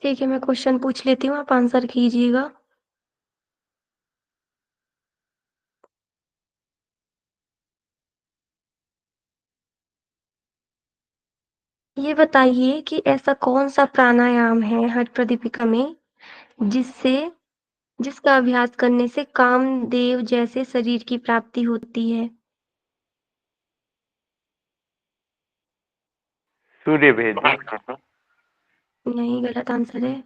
ठीक है, मैं क्वेश्चन पूछ लेती हूँ, आप आंसर कीजिएगा। ये बताइए कि ऐसा कौन सा प्राणायाम है हठ प्रदीपिका में जिससे जिसका अभ्यास करने से कामदेव जैसे शरीर की प्राप्ति होती है? सूर्य भेद। नहीं, गलत आंसर है।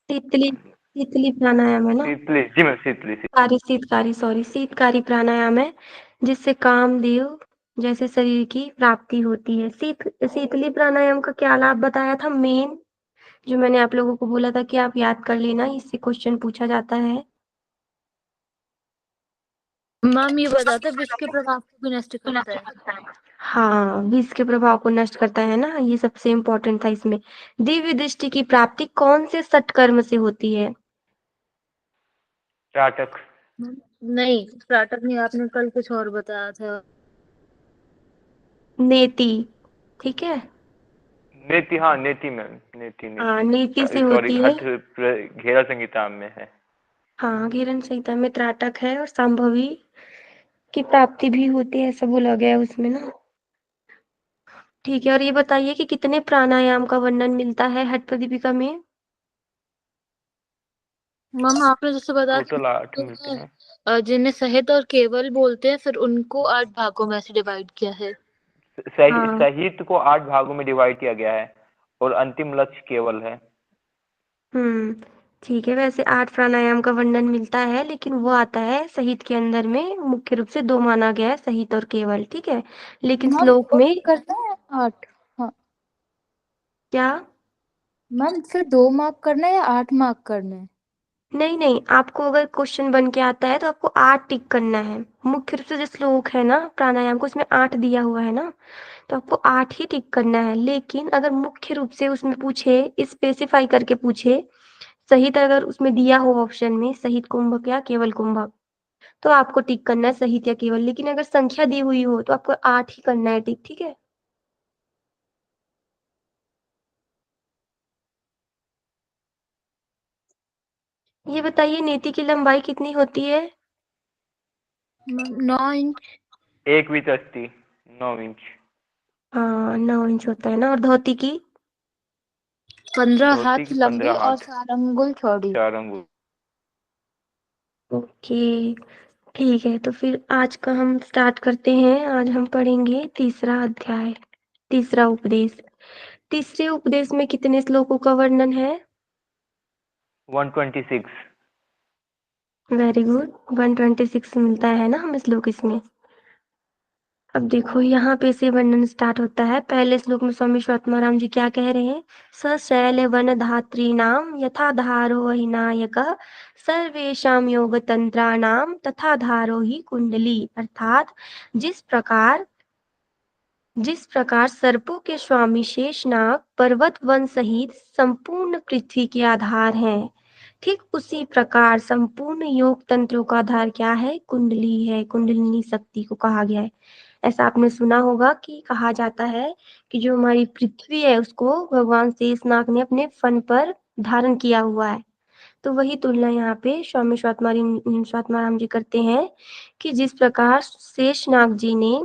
शीतली शीतली प्राणायाम है ना। शीतली जी मैं शीतली शीतकारी, सॉरी, शीतकारी प्राणायाम है जिससे कामदेव जैसे शरीर की प्राप्ति होती है। शीतली प्राणायाम का क्या लाभ बताया था मेन, जो मैंने आप लोगों को बोला था कि आप याद कर लेना, इससे क्वेश्चन पूछा जाता है। मैम ये बताता है विष के प्रभाव को भी नष्ट करता है। हाँ, विष के प्रभाव को नष्ट करता है ना, ये सबसे इम्पोर्टेंट था इसमें। दिव्य दृष्टि की प्राप्ति कौन से सत्कर्म से होती है? त्राटक। नहीं, स्टार्टअप नहीं, आपने कल कुछ और बताया था। नेति, ठीक है। नेति, हाँ नेति मैम, नेति हाँ, नेति नेति से सॉरी, होती है। हठ घेरा संहिता में है। हाँ, घेरन संहिता में त्राटक है और संभवी की प्राप्ति भी होती है, ऐसा बोला गया है उसमें ना। ठीक है, और ये बताइए कि कितने प्राणायाम का वर्णन मिलता है हठ प्रदीपिका में? मैम आपने जैसे बताया टोटल 8 मिलते हैं। जिन्हें सहित और केवल बोलते हैं, फिर उनको 8 भागों में से डिवाइड किया है। हाँ। सहित को 8 भागों में डिवाइड किया गया है और अंतिम लक्ष्य केवल है। ठीक है, वैसे 8 प्राणायाम का वर्णन मिलता है, लेकिन वो आता है सहित के अंदर में, मुख्य रूप से 2 माना गया है, सहित और केवल, ठीक है। लेकिन मैम श्लोक में करते हैं 8। हाँ क्या? मैम, फिर 2 मार्क करना है या 8 मार्क करना है? नहीं नहीं, आपको अगर क्वेश्चन बन के आता है तो आपको 8 टिक करना है। मुख्य रूप से जो श्लोक है ना प्राणायाम को, उसमें 8 दिया हुआ है ना, तो आपको 8 ही टिक करना है। लेकिन अगर मुख्य रूप से उसमें पूछे, स्पेसिफाई करके पूछे, सहित अगर उसमें दिया हो ऑप्शन में सहित कुंभक या केवल कुंभक, तो आपको टिक करना है सहित या केवल। लेकिन अगर संख्या दी हुई हो तो आपको 8 ही करना है टिक, ठीक है। ये बताइए नेति की लंबाई कितनी होती है? 9 इंच। 1 9 इंच। हाँ, 9 इंच होता है ना। और धोती की? 15 धोती हाथ की लंबी 15 और हाथ 4 अंगुल चौड़ी। 4 अंगुल। ओके, ठीक है। तो फिर आज का हम स्टार्ट करते हैं। आज हम पढ़ेंगे तीसरा अध्याय, तीसरा उपदेश। तीसरे उपदेश में कितने श्लोकों का वर्णन है? 126। वेरी गुड, 126 मिलता है ना हमें श्लोक इसमें। अब देखो यहाँ पे से वर्णन स्टार्ट होता है। पहले श्लोक में स्वामी स्वात्माराम जी क्या कह रहे हैं? सशैल वन धात्री नाम यथा धारो हि नायक सर्वेशम योग तंत्राणाम तथा धारो ही कुंडली। अर्थात जिस प्रकार सर्पों के स्वामी शेषनाग पर्वत वन सहित संपूर्ण पृथ्वी के आधार हैं, ठीक उसी प्रकार संपूर्ण योग तंत्रों का आधार क्या है? कुंडली है। कुंडलिनी शक्ति को कहा गया है। ऐसा आपने सुना होगा कि कहा जाता है कि जो हमारी पृथ्वी है उसको भगवान शेषनाग ने अपने फन पर धारण किया हुआ है। तो वही तुलना यहाँ पे स्वामी स्वात्माराम जी करते हैं कि जिस प्रकार शेषनाग जी ने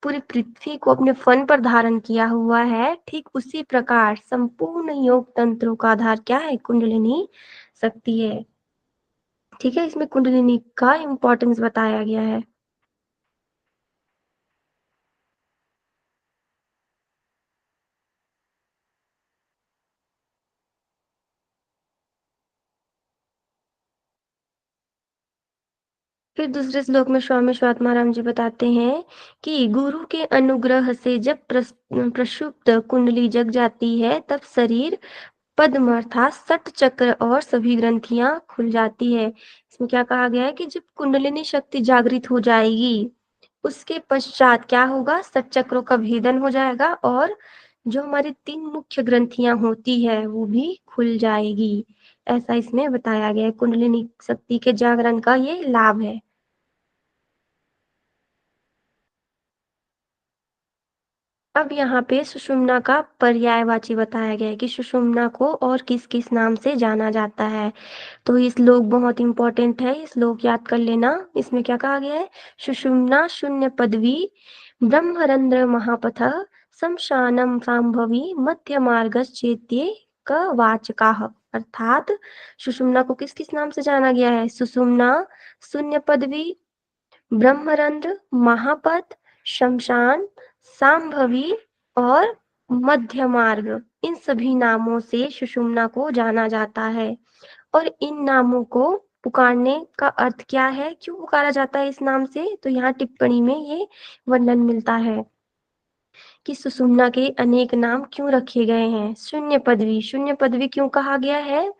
पूरी पृथ्वी को अपने फन पर धारण किया हुआ है, ठीक उसी प्रकार संपूर्ण योग तंत्रों का आधार क्या है? कुंडलिनी शक्ति है। ठीक है, इसमें कुंडलिनी का इम्पोर्टेंस बताया गया है। फिर दूसरे श्लोक में स्वामी स्वात्माराम जी बताते हैं कि गुरु के अनुग्रह से जब प्रक्षुब्ध कुंडली जग जाती है, तब शरीर पद्म अर्थात सठ चक्र और सभी ग्रंथियां खुल जाती है। इसमें क्या कहा गया है कि जब कुंडलिनी शक्ति जागृत हो जाएगी, उसके पश्चात क्या होगा? सठ चक्रों का भेदन हो जाएगा और जो हमारी 3 मुख्य ग्रंथियां होती है वो भी खुल जाएगी। ऐसा इसमें बताया गया है। कुंडलिनी शक्ति के जागरण का ये लाभ है। अब यहाँ पे सुषुम्ना का पर्यायवाची बताया गया है कि सुषुम्ना को और किस-किस नाम से जाना जाता है। तो ये श्लोक बहुत इम्पोर्टेंट है, ये श्लोक याद कर लेना। इसमें क्या कहा गया है? सुषुम्ना शून्य पदवी ब्रह्मरंध्र महापथः श्मशानं शाम्भवी मध्यमार्गश्चेत्ये क वाचकाः। अर्थात सुषुम्ना को किस-किस नाम से जाना गया है? सुषुम्ना, शून्य पदवी, ब्रह्मरंध्र, महापथ, शमशान, सांभवी और मध्य मार्ग, इन सभी नामों से सुषुम्ना को जाना जाता है। और इन नामों को पुकारने का अर्थ क्या है? क्यों पुकारा जाता है इस नाम से? तो यहाँ टिप्पणी में ये वर्णन मिलता है कि सुषुम्ना के अनेक नाम क्यों रखे गए हैं। शून्य पदवी क्यों कहा गया है?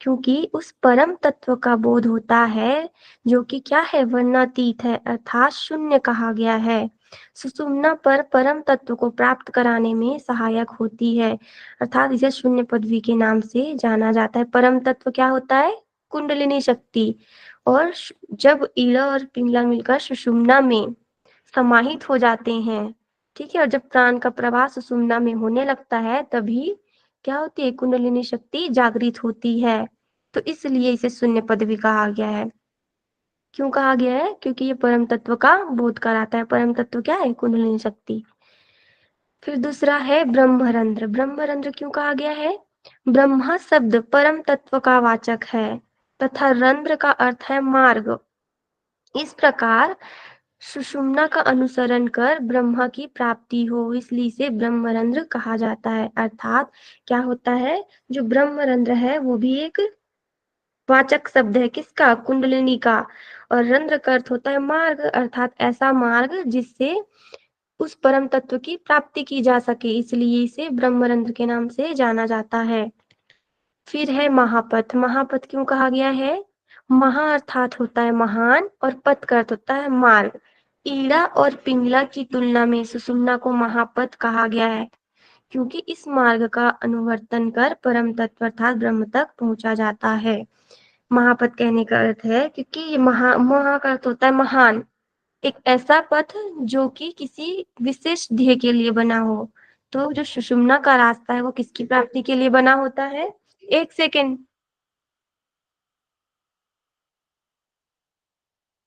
क्योंकि उस परम तत्व का बोध होता है जो कि क्या है? वर्णातीत है, अर्थात शून्य कहा गया है। सुषुम्ना पर परम तत्व को प्राप्त कराने में सहायक होती है, अर्थात इसे शून्य पदवी के नाम से जाना जाता है। परम तत्व क्या होता है? कुंडलिनी शक्ति। और जब ईड़ा और पिंगला मिलकर सुषुम्ना में समाहित हो जाते हैं, ठीक है, और जब प्राण का प्रवाह सुषुम्ना में होने लगता है तभी क्या होती है? कुंडलिनी शक्ति जागृत होती है। तो इसलिए इसे शून्य पदवी कहा गया है। क्यों कहा गया है? क्योंकि ये परम तत्व का बोध कराता है। परम तत्व क्या है? कुंडलिनी शक्ति। फिर दूसरा है ब्रह्मरंध्र। ब्रह्मरंध्र क्यों कहा गया है? ब्रह्मा शब्द परम तत्व का वाचक है तथा रंध्र का अर्थ है मार्ग। इस प्रकार सुषुम्ना का अनुसरण कर ब्रह्मा की प्राप्ति हो, इसलिए इसे ब्रह्मरंध्र कहा जाता है। अर्थात क्या होता है? जो ब्रह्मरंध्र है वो भी एक वाचक शब्द है, किसका? कुंडलिनी का। और रंध्र का अर्थ होता है मार्ग, अर्थात ऐसा मार्ग जिससे उस परम तत्व की प्राप्ति की जा सके, इसलिए इसे ब्रह्मरंध्र के नाम से जाना जाता है। फिर है महापथ। महापथ क्यों कहा गया है? महा अर्थात होता है महान और पथ का अर्थ होता है मार्ग। ईड़ा और पिंगला की तुलना में सुषुम्ना को महापथ कहा गया है क्योंकि इस मार्ग का अनुवर्तन कर परम तत्व अर्थात ब्रह्म तक पहुंचा जाता है। महापथ कहने का अर्थ है क्योंकि ये महा का अर्थ होता है महान, एक ऐसा पथ जो कि किसी विशेष ध्येय के लिए बना हो। तो जो सुषुम्ना का रास्ता है वो किसकी प्राप्ति के लिए बना होता है? एक सेकेंड,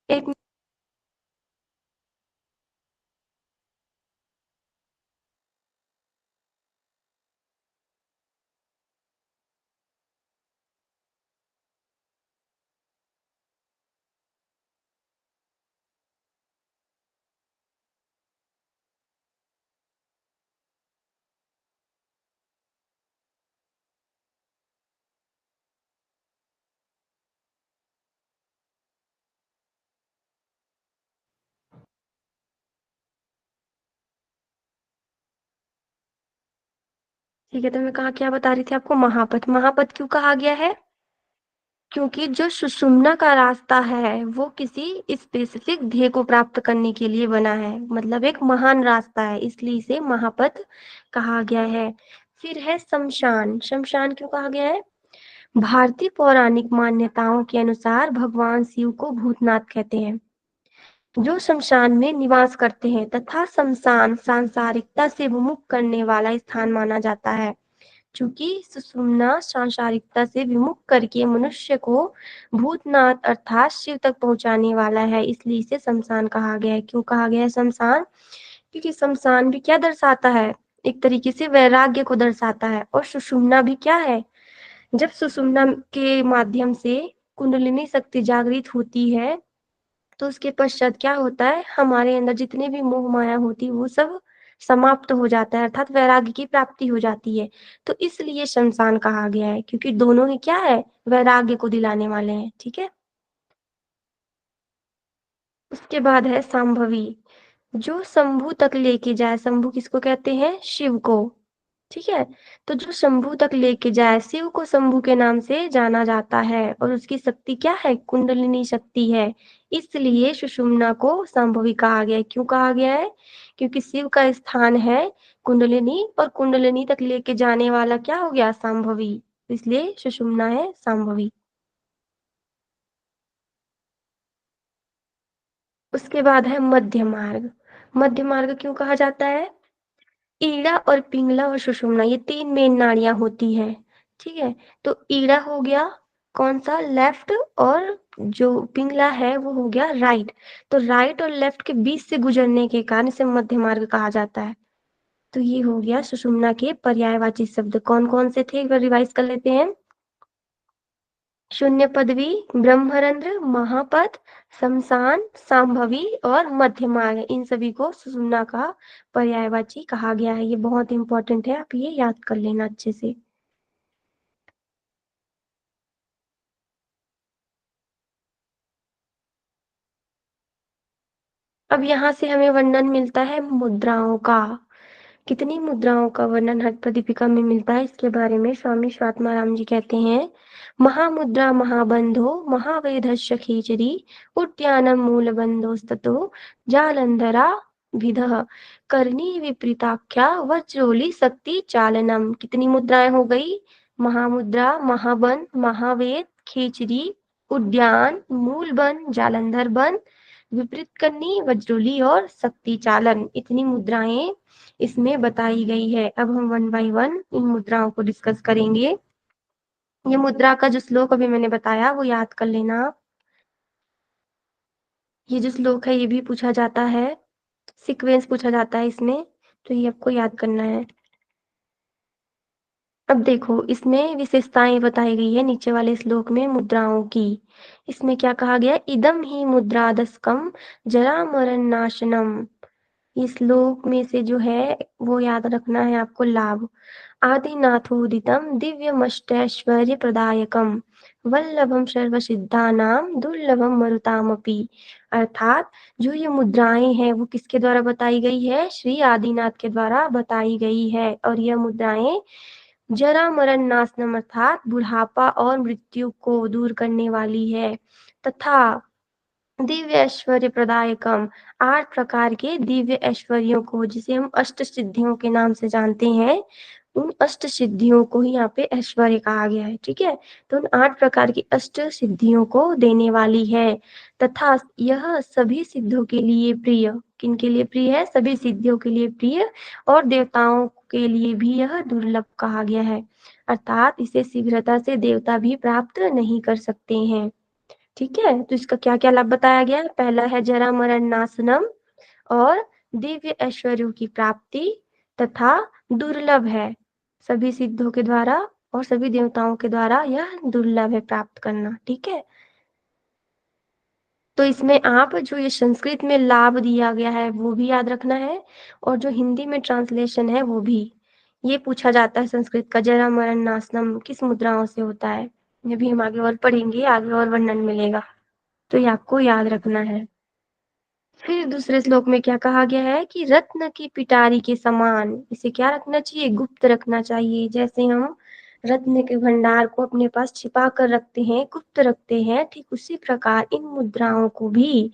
एक ठीक है, तो मैं कहा क्या बता रही थी आपको? महापथ। महापथ क्यों कहा गया है? क्योंकि जो सुषुम्ना का रास्ता है वो किसी स्पेसिफिक ध्येय को प्राप्त करने के लिए बना है, मतलब एक महान रास्ता है, इसलिए इसे महापथ कहा गया है। फिर है शमशान। शमशान क्यों कहा गया है? भारतीय पौराणिक मान्यताओं के अनुसार भगवान शिव को भूतनाथ कहते हैं जो शमशान में निवास करते हैं तथा शमशान सांसारिकता से विमुख करने वाला स्थान माना जाता है। चूंकि सुषुम्ना सांसारिकता से विमुख करके मनुष्य को भूतनाथ अर्थात शिव तक पहुंचाने वाला है, इसलिए इसे शमशान कहा गया है। क्यों कहा गया है शमशान? क्योंकि शमशान भी क्या दर्शाता है? एक तरीके से वैराग्य को दर्शाता है। और सुषुम्ना भी क्या है? जब सुषुम्ना के माध्यम से कुंडलिनी शक्ति जागृत होती है तो उसके पश्चात क्या होता है? हमारे अंदर जितने भी मोह माया होती है वो सब समाप्त हो जाता है, अर्थात वैराग्य की प्राप्ति हो जाती है। तो इसलिए शमशान कहा गया है क्योंकि दोनों ही क्या है? वैराग्य को दिलाने वाले हैं। ठीक है, उसके बाद है सांभवी, जो शंभू तक लेके जाए। शंभू किसको कहते हैं? शिव को। ठीक है, तो जो शंभू तक लेके जाए, शिव को शंभू के नाम से जाना जाता है और उसकी शक्ति क्या है? कुंडलिनी शक्ति है, इसलिए सुषुम्ना को संभवी कहा गया है। क्यों कहा गया है? क्योंकि शिव का स्थान है कुंडलिनी और कुंडलिनी तक लेके जाने वाला क्या हो गया? संभवी, इसलिए सुषुम्ना है संभवी। उसके बाद है मध्य मार्ग। मध्य मार्ग क्यों कहा जाता है? ईड़ा और पिंगला और सुषुम्ना ये 3 मेन नाड़ियाँ होती हैं, ठीक है? तो ईड़ा हो गया कौन-सा लेफ्ट और जो पिंगला है वो हो गया राइट। तो राइट और लेफ्ट के बीच से गुजरने के कारण इसे मध्य मार्ग कहा जाता है। तो ये हो गया सुषुम्ना के पर्यायवाची शब्द कौन-कौन से थे एक बार रिवाइज कर लेते हैं। शून्य पदवी, ब्रह्मरंध्र, महापथ, शमशान, सांभवी और मध्य मार्ग इन सभी को सुषुम्ना का पर्यायवाची कहा गया है। ये बहुत इंपॉर्टेंट है, आप ये याद कर लेना अच्छे से। अब यहाँ से हमें वर्णन मिलता है मुद्राओं का। कितनी मुद्राओं का वर्णन हर प्रदीपिका में मिलता है इसके बारे में स्वामी स्वात्माराम जी कहते हैं। महामुद्रा महाबंधो महावेधस्य खीचरी उद्यानम मूलबंधोस्ततो जालंधरा विधः करनी विपरीताख्या वज्रोली शक्ति चालनम। कितनी मुद्राएं हो गई? महामुद्रा, महाबन, महावेद, खीचरी, उद्यान, मूलबन, जालंधर बन, विपरीत करनी, वज्रोली और शक्ति चालन। इतनी मुद्राएं इसमें बताई गई है। अब हम 1 बाय 1 इन मुद्राओं को डिस्कस करेंगे। ये मुद्रा का जो श्लोक अभी मैंने बताया वो याद कर लेना आप। ये जो श्लोक है ये भी पूछा जाता है, सीक्वेंस पूछा जाता है इसमें, तो ये आपको याद करना है। अब देखो इसमें विशेषताएं बताई गई है नीचे वाले श्लोक में मुद्राओं की। इसमें क्या कहा गया? इदम ही मुद्रादस्कम जरा मरण नाशनम। इस श्लोक में से जो है वो याद रखना है आपको लाभ। आदिनाथोदितं दिव्यमष्टैश्वर्यप्रदायकं वल्लभं सर्वसिद्धानां दुर्लभं मरुतामपि। अर्थात जो ये मुद्राएं हैं वो किसके द्वारा बताई गई है? श्री आदिनाथ के द्वारा बताई गई है। और यह मुद्राएं जरा मरण नाशनम अर्थात बुढ़ापा और मृत्यु को दूर करने वाली है तथा दिव्य ऐश्वर्य प्रदायकम 8 प्रकार के दिव्य ऐश्वर्यों को जिसे हम अष्ट सिद्धियों के नाम से जानते हैं, उन अष्ट सिद्धियों को ही यहाँ पे ऐश्वर्य कहा गया है, ठीक है? तो उन 8 प्रकार की अष्ट सिद्धियों को देने वाली है तथा यह सभी सिद्धों के लिए प्रिय। किनके लिए प्रिय है? सभी सिद्धियों के लिए प्रिय और देवताओं के लिए भी यह दुर्लभ कहा गया है। अर्थात इसे शीघ्रता से देवता भी प्राप्त नहीं कर सकते हैं। ठीक है, तो इसका क्या क्या लाभ बताया गया? पहला है जरा मरण नाशनम और दिव्य ऐश्वर्यों की प्राप्ति तथा दुर्लभ है। सभी सिद्धों के द्वारा और सभी देवताओं के द्वारा यह दुर्लभ है प्राप्त करना। ठीक है, तो इसमें आप जो ये संस्कृत में लाभ दिया गया है वो भी याद रखना है और जो हिंदी में ट्रांसलेशन है वो भी। ये पूछा जाता है संस्कृत का जरा मरण नाशनम किस मुद्राओं से होता है, ये भी हम आगे और पढ़ेंगे, आगे और वर्णन मिलेगा, तो ये आपको याद रखना है। फिर दूसरे श्लोक में क्या कहा गया है कि रत्न की पिटारी के समान इसे क्या रखना चाहिए? गुप्त रखना चाहिए। जैसे हम रत्न के भंडार को अपने पास छिपा कर रखते हैं, गुप्त रखते हैं, ठीक उसी प्रकार इन मुद्राओं को भी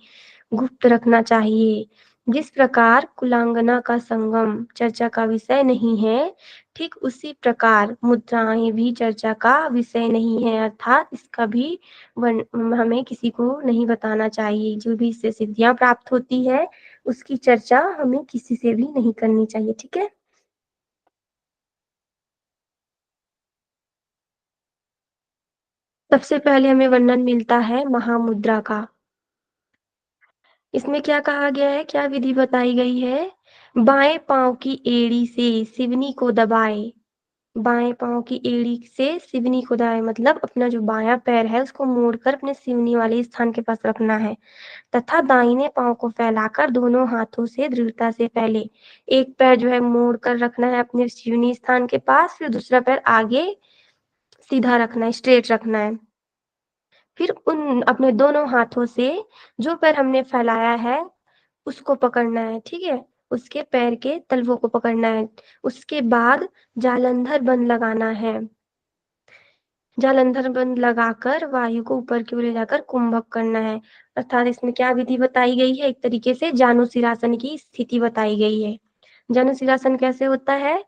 गुप्त रखना चाहिए। जिस प्रकार कुलांगना का संगम चर्चा का विषय नहीं है, ठीक उसी प्रकार मुद्राएं भी चर्चा का विषय नहीं है। अर्थात इसका भी हमें किसी को नहीं बताना चाहिए। जो भी इससे सिद्धियां प्राप्त होती है उसकी चर्चा हमें किसी से भी नहीं करनी चाहिए। ठीक है, सबसे पहले हमें वर्णन मिलता है महामुद्रा का। इसमें क्या कहा गया है, क्या विधि बताई गई है? बाएं पांव की एड़ी से सिवनी को दबाए। बाएं पांव की एड़ी से सिवनी को दबाए मतलब अपना जो बायां पैर है उसको मोड़कर अपने सिवनी वाले स्थान के पास रखना है तथा दाहिने पांव को फैलाकर दोनों हाथों से दृढ़ता से फैले। एक पैर जो है मोड़ कर रखना है अपने शिवनी स्थान के पास, फिर दूसरा पैर आगे सीधा रखना है, स्ट्रेट रखना है। फिर उन अपने दोनों हाथों से जो पैर हमने फैलाया है उसको पकड़ना है, ठीक है? उसके पैर के तलवों को पकड़ना है। उसके बाद जालंधर बंद लगाना है। जालंधर बंद लगाकर वायु को ऊपर की ओर ले जाकर कुंभक करना है। अर्थात इसमें क्या विधि बताई गई है? एक तरीके से जानुशिरासन की स्थिति बताई गई है। जानुशिरासन कैसे होता है?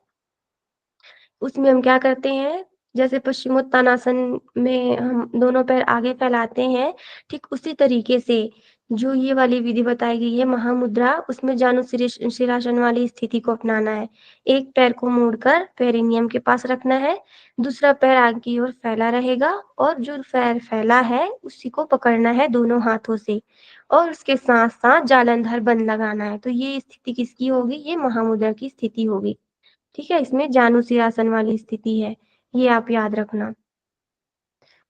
उसमें हम क्या करते हैं, जैसे पश्चिमोत्तानासन में हम दोनों पैर आगे फैलाते हैं, ठीक उसी तरीके से जो ये वाली विधि बताई गई है महामुद्रा, उसमें जानु शिरासन वाली स्थिति को अपनाना है। एक पैर को मोड़कर पेरिनियम के पास रखना है, दूसरा पैर आगे की ओर फैला रहेगा और जो पैर फैला है उसी को पकड़ना है दोनों हाथों से और उसके साथ साथ जालंधर बंद लगाना है। तो ये स्थिति किसकी होगी? ये महामुद्रा की स्थिति होगी। ठीक है, इसमें जानुशिरासन वाली स्थिति है, ये आप याद रखना।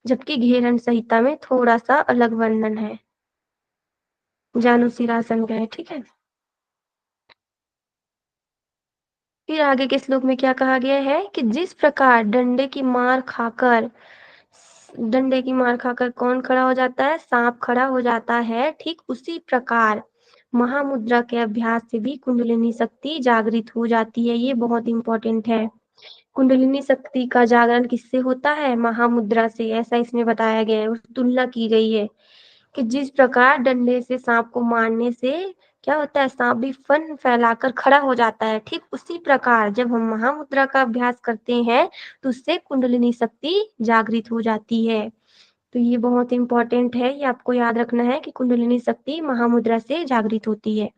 जबकि घेरन संहिता में थोड़ा सा अलग वर्णन है जानुशिरासन का है। ठीक है, फिर आगे के श्लोक में क्या कहा गया है कि जिस प्रकार डंडे की मार खाकर कौन खड़ा हो जाता है? सांप खड़ा हो जाता है। ठीक उसी प्रकार महामुद्रा के अभ्यास से भी कुंडलिनी शक्ति जागृत हो जाती है। ये बहुत इंपॉर्टेंट है। कुंडलिनी शक्ति का जागरण किससे होता है? महामुद्रा से, ऐसा इसमें बताया गया है। उस तुलना की गई है कि जिस प्रकार डंडे से सांप को मारने से क्या होता है? सांप भी फन फैलाकर खड़ा हो जाता है। ठीक उसी प्रकार जब हम महामुद्रा का अभ्यास करते हैं तो उससे कुंडलिनी शक्ति जागृत हो जाती है। तो ये बहुत इंपॉर्टेंट है, ये आपको याद रखना है कि कुंडलिनी शक्ति महामुद्रा से जागृत होती है।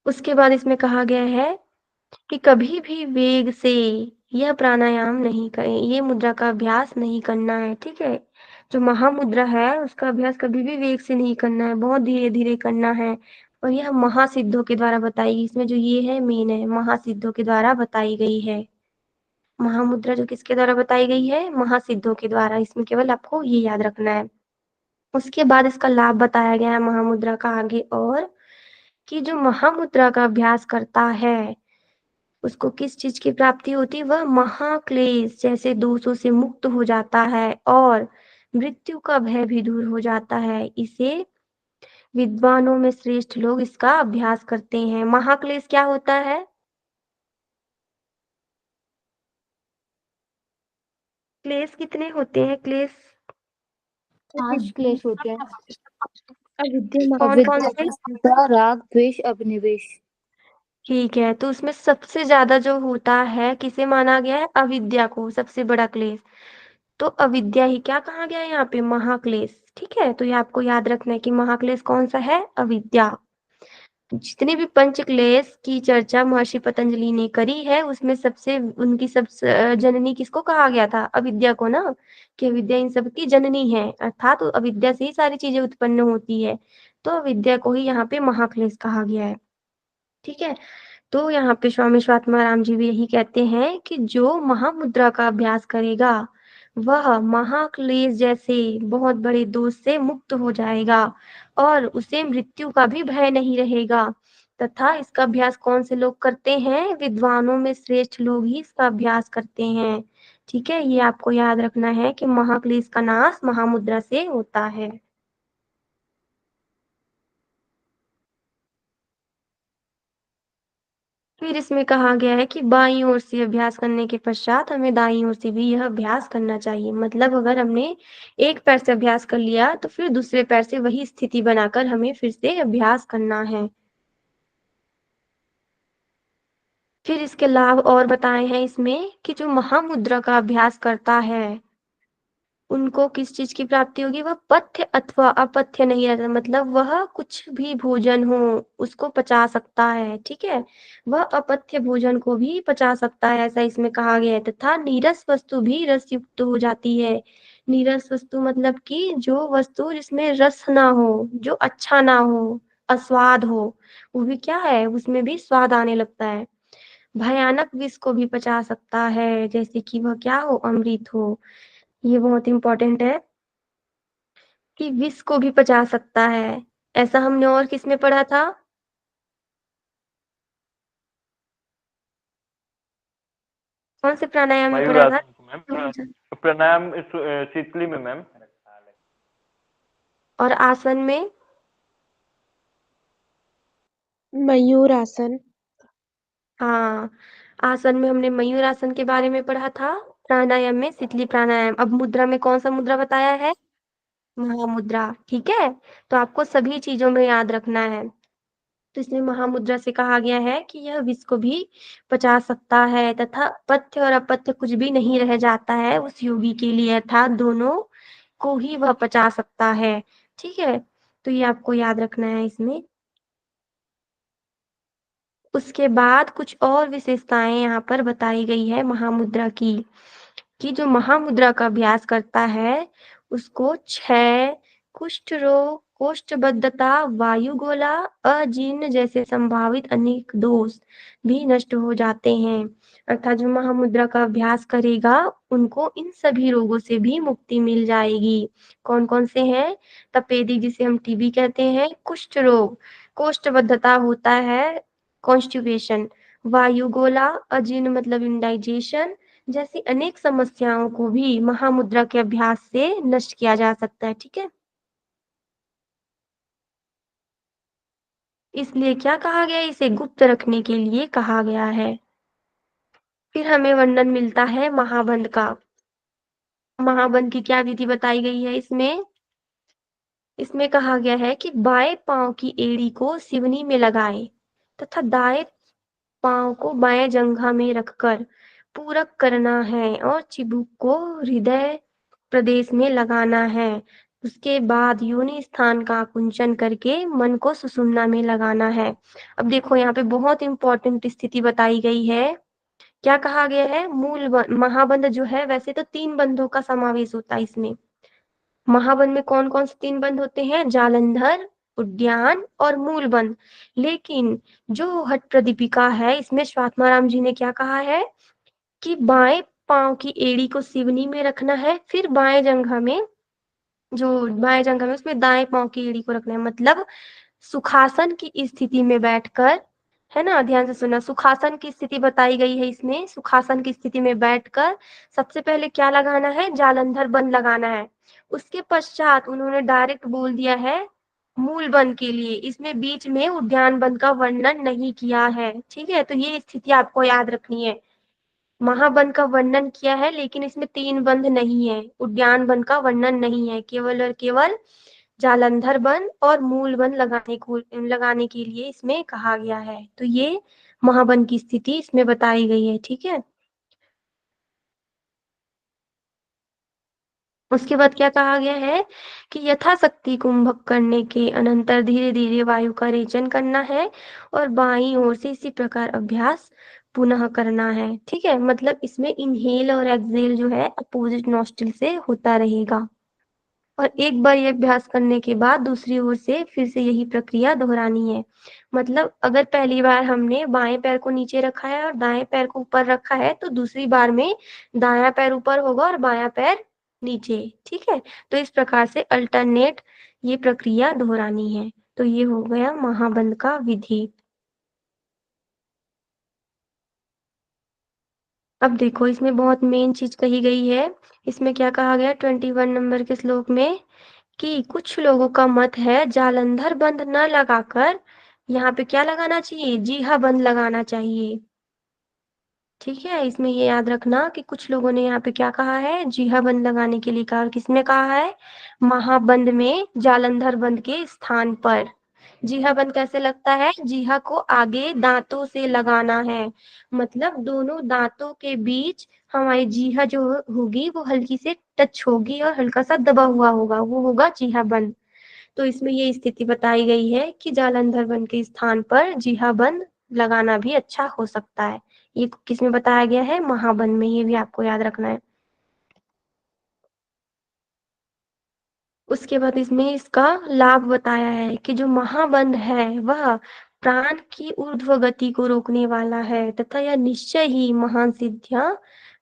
उसके बाद इसमें कहा गया है कि कभी भी वेग से यह प्राणायाम नहीं करें, ये मुद्रा का अभ्यास नहीं करना है। ठीक है, जो महामुद्रा है उसका अभ्यास कभी भी वेग से नहीं करना है, बहुत धीरे धीरे करना है। और यह महासिद्धों के द्वारा बताई गई, इसमें जो ये है मेन है, महासिद्धों के द्वारा बताई गई है। महामुद्रा जो किसके द्वारा बताई गई है? महासिद्धों के द्वारा। इसमें केवल आपको ये याद रखना है। उसके बाद इसका लाभ बताया गया है महामुद्रा का आगे, और कि जो महामुद्रा का अभ्यास करता है उसको किस चीज की प्राप्ति होती है? वह महाक्लेश जैसे दोषों से मुक्त हो जाता है और मृत्यु का भय भी दूर हो जाता है। इसे विद्वानों में श्रेष्ठ लोग इसका अभ्यास करते हैं। महाक्लेश क्या होता है? क्लेश कितने होते हैं? क्लेश 5 क्लेश होते हैं। अविद्या कौन कौन अविद्या, से? अस्मिता, राग, द्वेष, अभिनिवेश। ठीक है, तो उसमें सबसे ज्यादा जो होता है किसे माना गया है? अविद्या को सबसे बड़ा क्लेश। तो अविद्या ही क्या कहा गया है यहाँ पे? महाक्लेश। ठीक है, तो ये आपको याद रखना है कि महाक्लेश कौन सा है? अविद्या। जितने भी पंच क्लेश की चर्चा महर्षि पतंजलि ने करी है उसमें सबसे उनकी सबसे जननी किसको कहा गया था? अविद्या को ना, कि अविद्या इन सब की जननी है, अर्थात अविद्या से ही सारी चीजें उत्पन्न होती है। तो अविद्या को ही यहाँ पे महाक्लेश कहा गया है। ठीक है, तो यहाँ पे स्वामी स्वात्माराम जी भी यही कहते हैं कि जो महामुद्रा का अभ्यास करेगा वह महाक्लेश जैसे बहुत बड़े दोष से मुक्त हो जाएगा और उसे मृत्यु का भी भय नहीं रहेगा। तथा इसका अभ्यास कौन से लोग करते हैं? विद्वानों में श्रेष्ठ लोग ही इसका अभ्यास करते हैं। ठीक है, ये आपको याद रखना है कि महाक्लेश का नाश महामुद्रा से होता है। फिर इसमें कहा गया है कि बाईं ओर से अभ्यास करने के पश्चात हमें दाईं ओर से भी यह अभ्यास करना चाहिए। मतलब अगर हमने एक पैर से अभ्यास कर लिया तो फिर दूसरे पैर से वही स्थिति बनाकर हमें फिर से अभ्यास करना है। फिर इसके लाभ और बताए हैं इसमें कि जो महामुद्रा का अभ्यास करता है उनको किस चीज की प्राप्ति होगी? वह पथ्य अथवा अपथ्य नहीं रहता, मतलब वह कुछ भी भोजन हो उसको पचा सकता है। ठीक है, वह अपथ्य भोजन को भी पचा सकता है, ऐसा इसमें कहा गया है। तथा नीरस वस्तु भी रस युक्त हो जाती है। नीरस वस्तु मतलब कि जो वस्तु जिसमें रस ना हो, जो अच्छा ना हो, अस्वाद हो, वो भी क्या है? उसमें भी स्वाद आने लगता है। भयानक विष को भी पचा सकता है, जैसे कि वह क्या हो? अमृत हो। ये बहुत इंपॉर्टेंट है कि विष को भी पचा सकता है। ऐसा हमने और किसमें पढ़ा था? कौन से प्राणायाम में मयूर पढ़ा था? आसन को मैम, प्राणायाम शीतली में मैम। और आसन में? मयूर आसन। हाँ, आसन में हमने मयूर आसन के बारे में पढ़ा था। प्राणायाम में शीतली प्राणायाम। अब मुद्रा में कौन सा मुद्रा बताया है? महामुद्रा। ठीक है, तो आपको सभी चीजों में याद रखना है। तो इसमें महामुद्रा से कहा गया है कि यह विष को भी पचा सकता है तथा पथ्य और अपथ्य कुछ भी नहीं रह जाता है उस योगी के लिए, अर्थात दोनों को ही वह पचा सकता है। ठीक है, तो ये आपको याद रखना है इसमें। उसके बाद कुछ और विशेषताएं यहाँ पर बताई गई है महामुद्रा की, कि जो महामुद्रा का अभ्यास करता है उसको क्षय, कुष्ठ रोग, कोष्ठबद्धता, वायुगोला, अजीर्ण जैसे संभावित अनेक दोष भी नष्ट हो जाते हैं। अर्थात जो महामुद्रा का अभ्यास करेगा उनको इन सभी रोगों से भी मुक्ति मिल जाएगी। कौन कौन से हैं? तपेदिक जिसे हम टीबी कहते हैं, कुष्ठ रोग, कोष्ठबद्धता होता है कॉन्स्टिपेशन, वायुगोला, अजीर्ण मतलब इंडाइजेशन जैसी अनेक समस्याओं को भी महामुद्रा के अभ्यास से नष्ट किया जा सकता है। ठीक है, इसलिए क्या कहा गया है? इसे गुप्त रखने के लिए कहा गया है। फिर हमें वर्णन मिलता है महाबंध का। महाबंध की क्या विधि बताई गई है इसमें? इसमें कहा गया है कि बाएं पांव की एड़ी को सिवनी में लगाएं तथा दाएं पांव को बाएं जंघा में रखकर पूरक करना है और चिबुक को हृदय प्रदेश में लगाना है। उसके बाद योनि स्थान का आकुंचन करके मन को सुषुम्ना में लगाना है। अब देखो यहाँ पे बहुत इंपॉर्टेंट स्थिति बताई गई है। क्या कहा गया है? महाबंध जो है, वैसे तो 3 बंधों का समावेश होता है इसमें। महाबंध में कौन कौन से 3 बंध होते हैं? जालंधर, उद्यान और मूलबंध। लेकिन जो हठ प्रदीपिका है इसमें स्वात्माराम जी ने क्या कहा है कि बाएं पांव की एड़ी को सिवनी में रखना है, फिर बाएं जंघा में, जो बाएं जंघा में उसमें दाएं पांव की एड़ी को रखना है। मतलब सुखासन की स्थिति में बैठकर, है ना, ध्यान से सुनना, सुखासन की स्थिति बताई गई है इसमें। सुखासन की स्थिति में बैठकर सबसे पहले क्या लगाना है? जालंधर बंद लगाना है। उसके पश्चात उन्होंने डायरेक्ट बोल दिया है मूल बंद के लिए, इसमें बीच में उद्यान बंद का वर्णन नहीं किया है। ठीक है, तो ये स्थिति आपको याद रखनी है। महाबंध का वर्णन किया है लेकिन इसमें 3 बंध नहीं है, उद्यान बंध का वर्णन नहीं है, केवल और केवल जालंधर बंध और मूल बंध लगाने के लिए इसमें कहा गया है। तो ये महाबंध की स्थिति इसमें बताई गई है। ठीक है, उसके बाद क्या कहा गया है कि यथाशक्ति कुंभक करने के अनंतर धीरे धीरे वायु का रेचन करना है और बाईं ओर से इसी प्रकार अभ्यास पुनः करना है। ठीक है, मतलब इसमें इनहेल और एक्सहेल जो है अपोजिट नॉस्ट्रिल से होता रहेगा और एक बार ये अभ्यास करने के बाद दूसरी ओर से फिर से यही प्रक्रिया दोहरानी है। मतलब अगर पहली बार हमने बाएं पैर को नीचे रखा है और दाएं पैर को ऊपर रखा है तो दूसरी बार में दायां पैर ऊपर होगा और बायां पैर नीचे। ठीक है, तो इस प्रकार से अल्टरनेट ये प्रक्रिया दोहरानी है। तो ये हो गया महाबंध का विधि। अब देखो इसमें बहुत मेन चीज कही गई है। इसमें क्या कहा गया 21 नंबर के श्लोक में कि कुछ लोगों का मत है जालंधर बंद न लगाकर यहाँ पे क्या लगाना चाहिए? जीहा बंद लगाना चाहिए। ठीक है, इसमें ये याद रखना कि कुछ लोगों ने यहाँ पे क्या कहा है? जीहा बंद लगाने के लिए कहा। और किसमें कहा है? महाबंद में जालंधर बंद के स्थान पर। जीहा बंद कैसे लगता है? जीहा को आगे दांतों से लगाना है, मतलब दोनों दांतों के बीच हमारी जीहा जो होगी वो हल्की से टच होगी और हल्का सा दबा हुआ होगा, वो होगा जीहा बंद। तो इसमें ये स्थिति बताई गई है कि जालंधर बंद के स्थान पर जीहा बंद लगाना भी अच्छा हो सकता है। ये किसमें बताया गया है? महाबंद में, ये भी आपको याद रखना है। उसके बाद इसमें इसका लाभ बताया है कि जो महाबंध है वह प्राण की ऊर्ध्व गति को रोकने वाला है तथा यह निश्चय ही महान सिद्धियां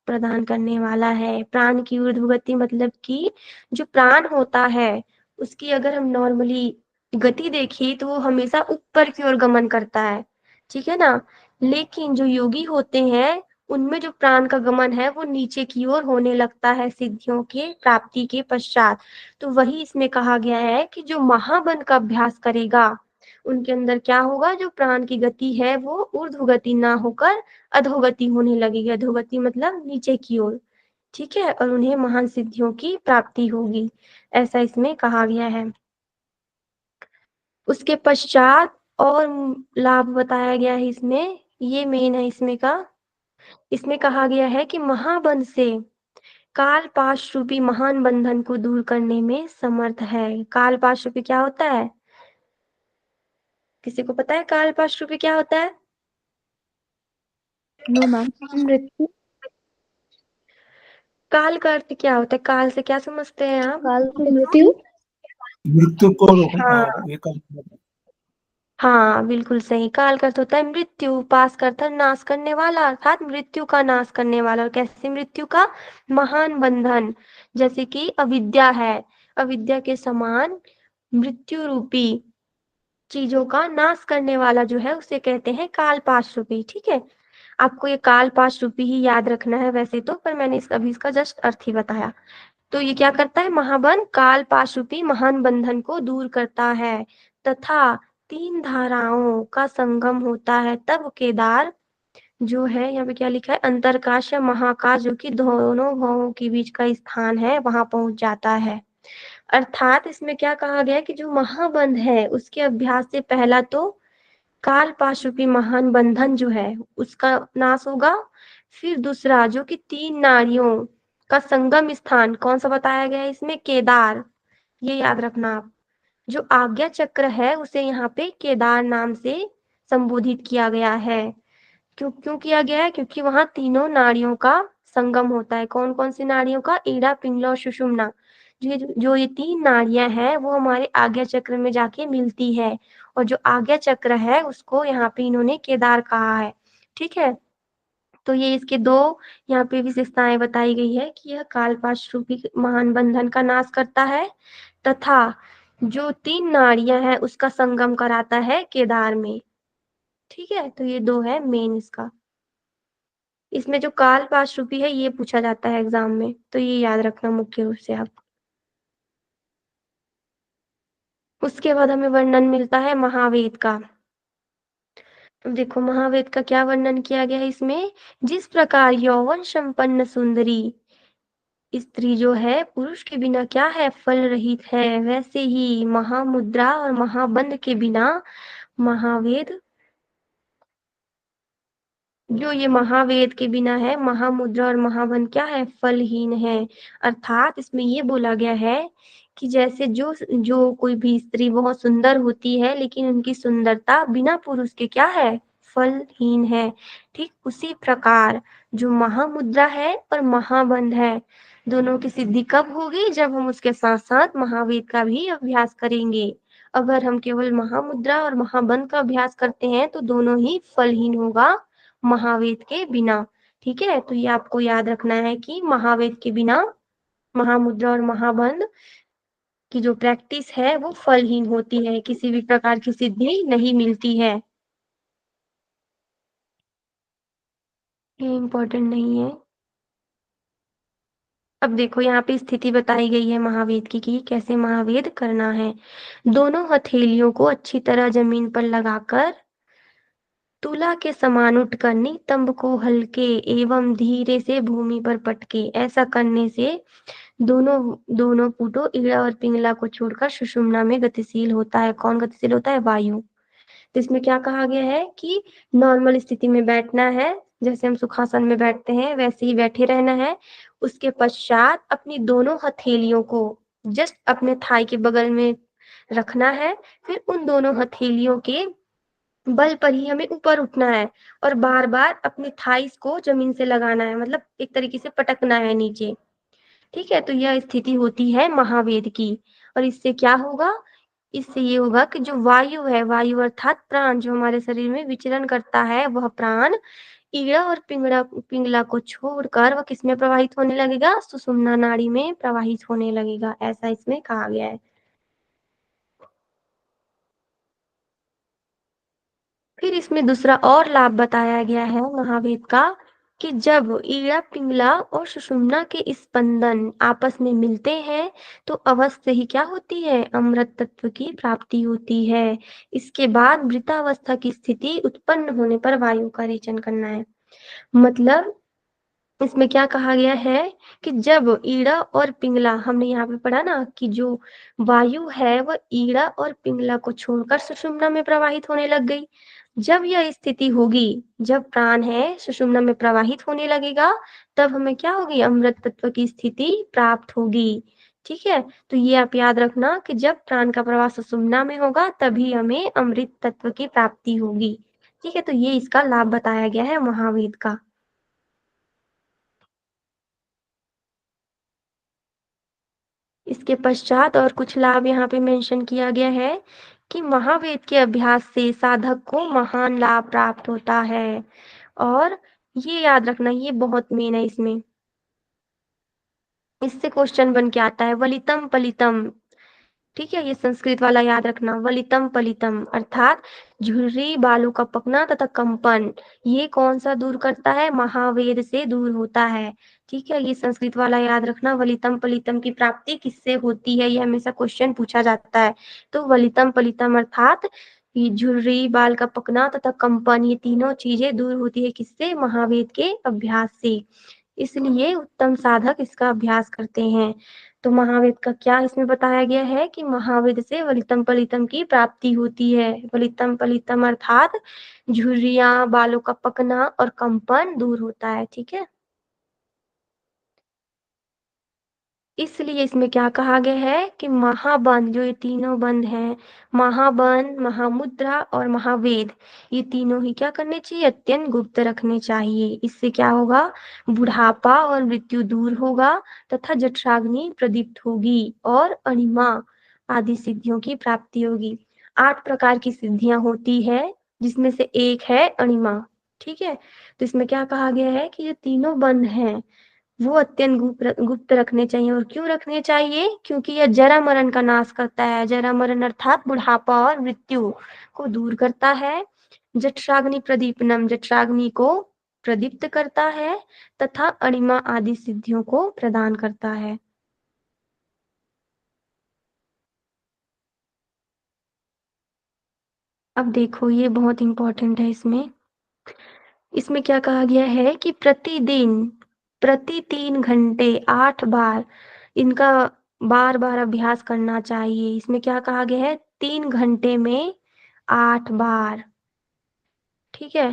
प्रदान करने वाला है। प्राण की ऊर्ध्व गति मतलब कि जो प्राण होता है उसकी अगर हम नॉर्मली गति देखें तो वो हमेशा ऊपर की ओर गमन करता है, ठीक है ना। लेकिन जो योगी होते हैं उनमें जो प्राण का गमन है वो नीचे की ओर होने लगता है सिद्धियों के प्राप्ति के पश्चात। तो वही इसमें कहा गया है कि जो महाबंध का अभ्यास करेगा उनके अंदर क्या होगा? जो प्राण की गति है वो ऊर्ध्व गति ना होकर अधोगति होने लगेगी। अधोगति मतलब नीचे की ओर, ठीक है, और उन्हें महान सिद्धियों की प्राप्ति होगी, ऐसा इसमें कहा गया है। उसके पश्चात और लाभ बताया गया है इसमें, ये मेन है इसमें का। इसमें कहा गया है कि महाबंध से काल पाश रूपी महान बंधन को दूर करने में समर्थ है। काल पाश रूपी क्या होता है? किसी को पता है काल पाश रूपी क्या होता है? No ma'am. मृत्यु। काल का अर्थ क्या होता है? काल से क्या समझते हैं आप? काल को मृत्यु। मृत्यु को रोकना हाँ ये काम। हाँ, बिल्कुल सही। काल का अर्थ होता है मृत्यु, पास का अर्थ है नाश करने वाला, अर्थात मृत्यु का नाश करने वाला। और कैसे मृत्यु का? महान बंधन, जैसे कि अविद्या है, अविद्या के समान मृत्यु रूपी चीजों का नाश करने वाला जो है उसे कहते हैं काल पाश रूपी। ठीक है, आपको ये काल पाश रूपी ही याद रखना है वैसे तो, पर मैंने अभी इसका जस्ट अर्थ ही बताया। तो ये क्या करता है? महाबंध काल पाश रूपी महान बंधन को दूर करता है तथा तीन धाराओं का संगम होता है, तब केदार जो है, यहाँ पे क्या लिखा है, अंतरकाश या महाकाश, जो कि दोनों भावों के बीच का स्थान है, वहां पहुंच जाता है। अर्थात इसमें क्या कहा गया है कि जो महाबंध है उसके अभ्यास से पहला तो काल पाश रूपी महान बंधन जो है उसका नाश होगा। फिर दूसरा जो कि तीन नारियों का संगम स्थान, कौन सा बताया गया है इसमें? केदार। ये याद रखना आप। जो आज्ञा चक्र है उसे यहाँ पे केदार नाम से संबोधित किया गया है। क्यों क्यों किया गया है? क्योंकि वहां तीनों नाड़ियों का संगम होता है। कौन कौन सी नाड़ियों का? ईड़ा, पिंगला और सुषुम्ना। जो ये तीन नाड़ियां हैं वो हमारे आज्ञा चक्र में जाके मिलती है, और जो आज्ञा चक्र है उसको यहाँ पे इन्होंने केदार कहा है। ठीक है, तो ये इसके दो यहाँ पे विशेषताएं बताई गई है कि यह कालपाश रूपी महान बंधन का नाश करता है तथा जो तीन नाड़ियां हैं उसका संगम कराता है केदार में। ठीक है, तो ये दो है मेन इसका। इसमें जो काल पाश रूपी है ये पूछा जाता है एग्जाम में, तो ये याद रखना मुख्य रूप से आप। उसके बाद हमें वर्णन मिलता है महावेद का। अब देखो महावेद का क्या वर्णन किया गया है इसमें। जिस प्रकार यौवन संपन्न सुंदरी स्त्री जो है पुरुष के बिना क्या है? फल रहित है, वैसे ही महामुद्रा और महाबंध के बिना महावेद, जो ये महावेद के बिना है, महामुद्रा और महाबंध क्या है? फलहीन है। अर्थात इसमें ये बोला गया है कि जैसे जो जो कोई भी स्त्री बहुत सुंदर होती है लेकिन उनकी सुंदरता बिना पुरुष के क्या है? फलहीन है। ठीक उसी प्रकार जो महामुद्रा है और महाबंध है, दोनों की सिद्धि कब होगी? जब हम उसके साथ साथ महावेद का भी अभ्यास करेंगे। अगर हम केवल महामुद्रा और महाबंध का अभ्यास करते हैं तो दोनों ही फलहीन होगा महावेद के बिना। ठीक है, तो ये आपको याद रखना है कि महावेद के बिना महामुद्रा और महाबंध की जो प्रैक्टिस है वो फलहीन होती है, किसी भी प्रकार की सिद्धि नहीं मिलती है। ये इम्पोर्टेंट नहीं है। अब देखो यहाँ पे स्थिति बताई गई है महावेद की कि कैसे महावेद करना है। दोनों हथेलियों को अच्छी तरह जमीन पर लगाकर तुला के समान उठकर नितंब को हल्के एवं धीरे से भूमि पर पटके। ऐसा करने से दोनों दोनों पुटो ईड़ा और पिंगला को छोड़कर सुषुम्ना में गतिशील होता है। कौन गतिशील होता है? वायु। तो इसमें क्या कहा गया है कि नॉर्मल स्थिति में बैठना है, जैसे हम सुखासन में बैठते हैं वैसे ही बैठे रहना है। उसके पश्चात अपनी दोनों हथेलियों को जस्ट अपने थाई के बगल में रखना है। फिर उन दोनों हथेलियों के बल पर ही हमें ऊपर उठना है और बार बार अपनी थाइस को जमीन से लगाना है, मतलब एक तरीके से पटकना है नीचे। ठीक है, तो यह स्थिति होती है महावेद की। और इससे क्या होगा? इससे ये होगा कि जो वायु है, वायु अर्थात प्राण जो हमारे शरीर में विचरण करता है, वह प्राण ईड़ा और पिंगला को छोड़कर वह किसमें प्रवाहित होने लगेगा? सुषुम्ना नाड़ी में प्रवाहित होने लगेगा, ऐसा इसमें कहा गया है। फिर इसमें दूसरा और लाभ बताया गया है महावेद का कि जब ईड़ा, पिंगला और सुषुम्ना के स्पंदन आपस में मिलते हैं तो अवस्था ही क्या होती है? अमृत तत्व की प्राप्ति होती है। इसके बाद मृतावस्था की स्थिति उत्पन्न होने पर वायु का रेचन करना है। मतलब इसमें क्या कहा गया है कि जब ईड़ा और पिंगला, हमने यहाँ पे पढ़ा ना कि जो वायु है वह ईड़ा और पिंगला को छोड़कर सुषुम्ना में प्रवाहित होने लग गई। जब यह स्थिति होगी, जब प्राण है सुषुम्ना में प्रवाहित होने लगेगा, तब हमें क्या होगी, अमृत तत्व की स्थिति प्राप्त होगी। ठीक है, तो ये आप याद रखना कि जब प्राण का प्रवाह सुषुम्ना में होगा तभी हमें अमृत तत्व की प्राप्ति होगी। ठीक है, तो ये इसका लाभ बताया गया है महावेद का। इसके पश्चात और कुछ लाभ यहाँ पे मेंशन किया गया है कि महावेद के अभ्यास से साधक को महान लाभ प्राप्त होता है। और ये याद रखना, ये बहुत मेन है इसमें, इससे क्वेश्चन बन के आता है वलितम पलितम। ठीक है, ये संस्कृत वाला याद रखना, वलितम पलितम अर्थात झुर्री, बालों का पकना तथा कंपन, ये कौन सा दूर करता है, महावेद से दूर होता है। ठीक है, ये संस्कृत वाला याद रखना, वलितम पलितम की प्राप्ति किससे होती है, ये हमेशा क्वेश्चन पूछा जाता है। तो वलितम पलितम अर्थात ये झुर्री, बाल का पकना तथा कंपन, ये तीनों चीजें दूर होती है किससे, महावेद के अभ्यास से। इसलिए उत्तम साधक इसका अभ्यास करते हैं। तो महावेद का क्या इसमें बताया गया है कि महावेद से वलितम पलितम की प्राप्ति होती है। वलितम पलितम अर्थात झुर्रियां, बालों का पकना और कंपन दूर होता है। ठीक है, इसलिए इसमें क्या कहा गया है कि महाबंध, जो ये तीनों बंध हैं, महाबंध, महामुद्रा और महावेद, ये तीनों ही क्या करने चाहिए, अत्यंत गुप्त रखने चाहिए। इससे क्या होगा, बुढ़ापा और मृत्यु दूर होगा तथा जठराग्नि प्रदीप्त होगी और अणिमा आदि सिद्धियों की प्राप्ति होगी। 8 प्रकार की सिद्धियां होती है, जिसमें से एक है अणिमा। ठीक है, तो इसमें क्या कहा गया है कि ये तीनों बंध हैं वो अत्यंत गुप्त रखने चाहिए। और क्यों रखने चाहिए, क्योंकि यह जरा मरण का नाश करता है। जरा मरण अर्थात बुढ़ापा और मृत्यु को दूर करता है। जठराग्नि प्रदीपनम, जठराग्नि को प्रदीप्त करता है तथा अणिमा आदि सिद्धियों को प्रदान करता है। अब देखो, ये बहुत इंपॉर्टेंट है। इसमें क्या कहा गया है कि प्रतिदिन प्रति 3 घंटे 8 बार इनका बार बार अभ्यास करना चाहिए। इसमें क्या कहा गया है, 3 घंटे में 8 बार। ठीक है,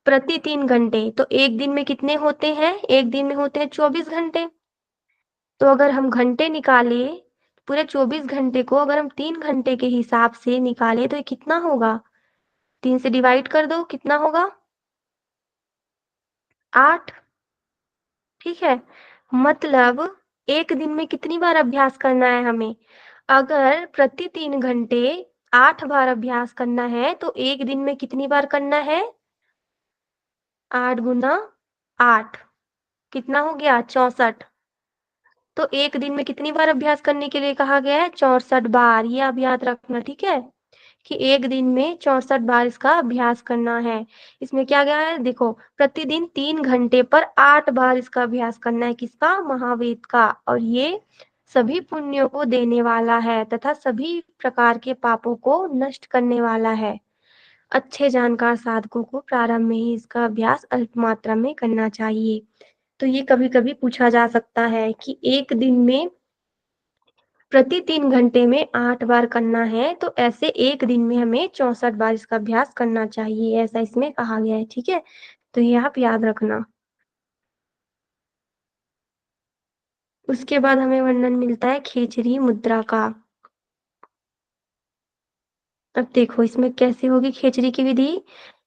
प्रति 3 घंटे, तो एक दिन में कितने होते हैं, एक दिन में होते हैं 24 घंटे। तो अगर हम घंटे निकाले, पूरे 24 घंटे को अगर हम 3 घंटे के हिसाब से निकाले तो ये कितना होगा, 3 से डिवाइड कर दो, कितना होगा, 8। ठीक है, मतलब एक दिन में कितनी बार अभ्यास करना है हमें, अगर प्रति 3 घंटे 8 बार अभ्यास करना है तो एक दिन में कितनी बार करना है, 8 गुना 8, कितना हो गया, 64। तो एक दिन में कितनी बार अभ्यास करने के लिए कहा गया है, 64 बार। ये आप याद रखना। ठीक है, कि एक दिन में 64 बार इसका अभ्यास करना है। इसमें क्या गया है, देखो, प्रतिदिन 3 घंटे पर 8 बार इसका अभ्यास करना है, किसका, महावेद का। और ये सभी पुण्यों को देने वाला है तथा सभी प्रकार के पापों को नष्ट करने वाला है। अच्छे जानकार साधकों को प्रारंभ में ही इसका अभ्यास अल्प मात्रा में करना चाहिए। तो ये कभी कभी पूछा जा सकता है कि एक दिन में प्रति 3 घंटे में 8 बार करना है, तो ऐसे एक दिन में हमें 64 बार इसका अभ्यास करना चाहिए, ऐसा इसमें कहा गया है। ठीक है, तो ये आप याद रखना। उसके बाद हमें वर्णन मिलता है खेचरी मुद्रा का। अब देखो इसमें कैसे होगी खेचरी की विधि,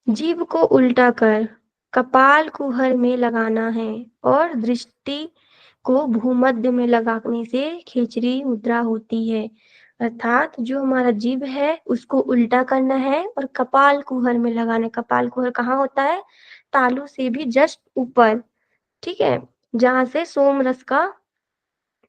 जीभ को उल्टा कर कपाल कुहर में लगाना है और दृष्टि को भूमध्य में लगाने से खेचरी मुद्रा होती है। अर्थात जो हमारा जीभ है उसको उल्टा करना है और कपाल कुहर में लगाना है। कपाल कुहर कहाँ होता है, तालू से भी जस्ट ऊपर। ठीक है, जहां से सोम रस का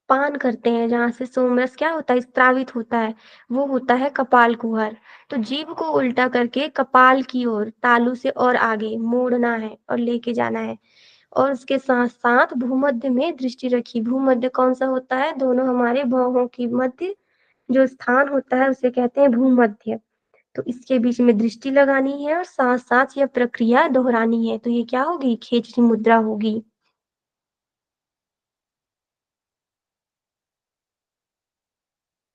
पान करते हैं, जहां से सोमरस क्या होता है, स्त्रावित होता है, वो होता है कपाल कुहर। तो जीभ को उल्टा करके कपाल की ओर तालू से और आगे मोड़ना है और लेके जाना है। और उसके साथ साथ भूमध्य में दृष्टि रखी। भूमध्य कौन सा होता है, दोनों हमारे भौहों की मध्य जो स्थान होता है उसे कहते हैं भूमध्य। तो इसके बीच में दृष्टि लगानी है और साथ साथ यह प्रक्रिया दोहरानी है। तो ये क्या होगी? खेचरी मुद्रा होगी।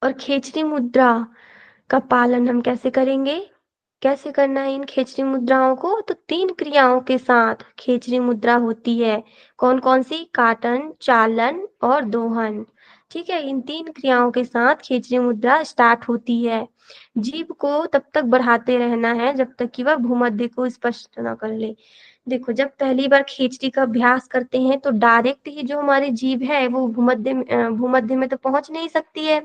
और खेचरी मुद्रा का पालन हम कैसे करेंगे? कैसे करना है इन खेचरी मुद्राओं को? तो 3 क्रियाओं के साथ खेचरी मुद्रा होती है। कौन कौन सी? काटन, चालन और दोहन। ठीक है, इन 3 क्रियाओं के साथ खेचरी मुद्रा स्टार्ट होती है। जीभ को तब तक बढ़ाते रहना है जब तक कि वह भूमध्य को स्पष्ट न कर ले। देखो, जब पहली बार खेचरी का अभ्यास करते हैं तो डायरेक्ट ही जो हमारी जीभ है वो भूमध्य में तो पहुंच नहीं सकती है।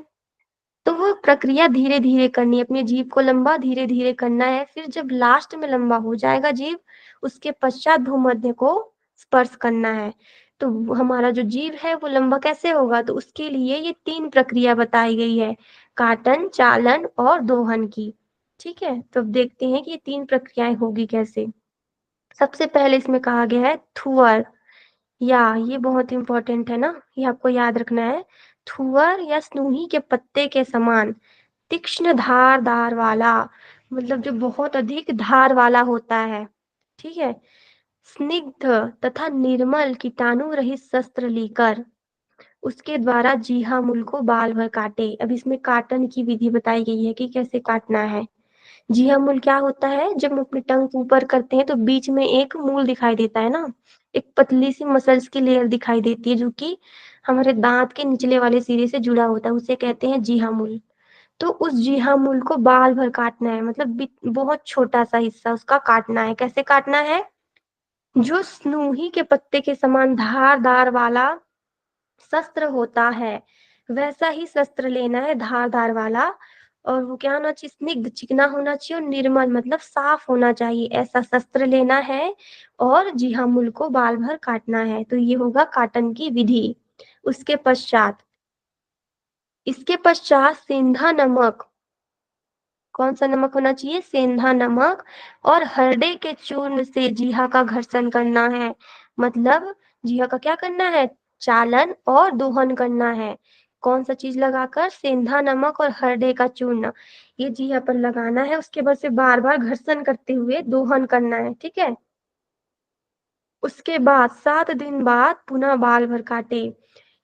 तो वो प्रक्रिया धीरे धीरे करनी है, अपनी जीभ को लंबा धीरे धीरे करना है। फिर जब लास्ट में लंबा हो जाएगा जीभ, उसके पश्चात भूमध्य को स्पर्श करना है। तो हमारा जो जीभ है वो लंबा कैसे होगा? तो उसके लिए ये 3 प्रक्रिया बताई गई है, काटन, चालन और दोहन की। ठीक है, तो अब देखते हैं कि ये 3 प्रक्रियाएं होगी कैसे। सबसे पहले इसमें कहा गया है थुअर, या ये बहुत इंपॉर्टेंट है ना, ये आपको याद रखना है। थुअर या स्नूही के पत्ते के समान तीक्ष्ण धार वाला, मतलब जो बहुत अधिक धार वाला होता है। ठीक है, स्निग्ध तथा निर्मल कीटाणु रहित शस्त्र लेकर उसके द्वारा जीहा मूल को बाल भर काटे। अब इसमें काटन की विधि बताई गई है कि कैसे काटना है। जीहा मूल क्या होता है? जब हम अपनी टंग ऊपर करते हैं तो बीच में एक मूल दिखाई देता है ना, एक पतली सी मसल्स की लेयर दिखाई देती है जो कि हमारे दांत के निचले वाले सिरे से जुड़ा होता है, उसे कहते हैं जीहा मूल। तो उस जीहा मूल को बाल भर काटना है, मतलब बहुत छोटा सा हिस्सा उसका काटना है। कैसे काटना है? जो स्नूही के पत्ते के समान धारदार वाला शस्त्र होता है वैसा ही शस्त्र लेना है, धारदार वाला। और वो क्या होना चाहिए? स्निग्ध, चिकना होना चाहिए और निर्मल मतलब साफ होना चाहिए, ऐसा शस्त्र लेना है और जीहा मूल को बाल भर काटना है। तो ये होगा काटन की विधि। उसके पश्चात इसके पश्चात सेंधा नमक, कौन सा नमक होना चाहिए? सेंधा नमक और हरडे के चूर्ण से जीहा का घर्षण करना है। मतलब जीहा का क्या करना है? चालन और दोहन करना है। कौन सा चीज लगाकर? सेंधा नमक और हरडे का चूर्ण, ये जीहा पर लगाना है। उसके बाद से बार बार घर्षण करते हुए दोहन करना है। ठीक है, उसके बाद 7 दिन बाद पुनः बाल भर काटे।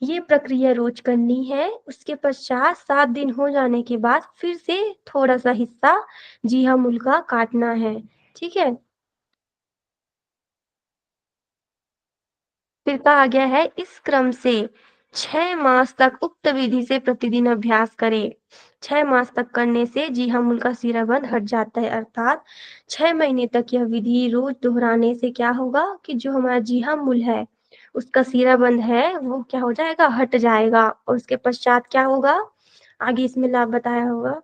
ये प्रक्रिया रोज करनी है। उसके पश्चात 7 दिन हो जाने के बाद फिर से थोड़ा सा हिस्सा जीहा मूल का काटना है। ठीक है, फिर कहा गया है इस क्रम से 6 मास तक उक्त विधि से प्रतिदिन अभ्यास करें। 6 मास तक करने से जीहा मूल का सीराबंद हट जाता है, अर्थात 6 महीने तक यह विधि रोज दोहराने से क्या होगा कि जो हमारा जीहा मूल है उसका सीराबंद है वो क्या हो जाएगा? हट जाएगा। और उसके पश्चात क्या होगा? आगे इसमें लाभ बताया होगा।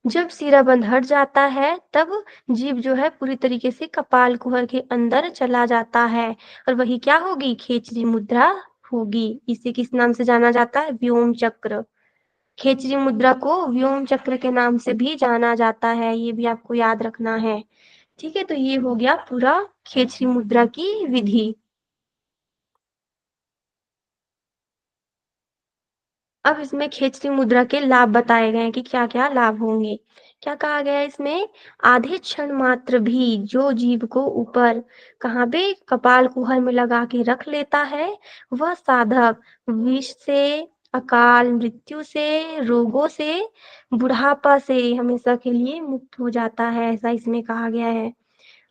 जब सीराबंद हट जाता है तब जीभ जो है पूरी तरीके से कपाल कुहर के अंदर चला जाता है और वही क्या होगी? खेचरी मुद्रा होगी। इसे किस नाम से जाना जाता है? व्योम चक्र। खेचरी मुद्रा को व्योम चक्र के नाम से भी जाना जाता है, ये भी आपको याद रखना है। ठीक है, तो ये हो गया पूरा खेचरी मुद्रा की विधि। अब इसमें खेचरी मुद्रा के लाभ बताए गए हैं कि क्या क्या लाभ होंगे। क्या कहा गया है इसमें? आधे क्षण मात्र भी जो जीभ को ऊपर कहाँ पे? कपाल कुहर में लगा के रख लेता है वह साधक विष से, अकाल मृत्यु से, रोगों से, बुढ़ापा से हमेशा के लिए मुक्त हो जाता है, ऐसा इसमें कहा गया है।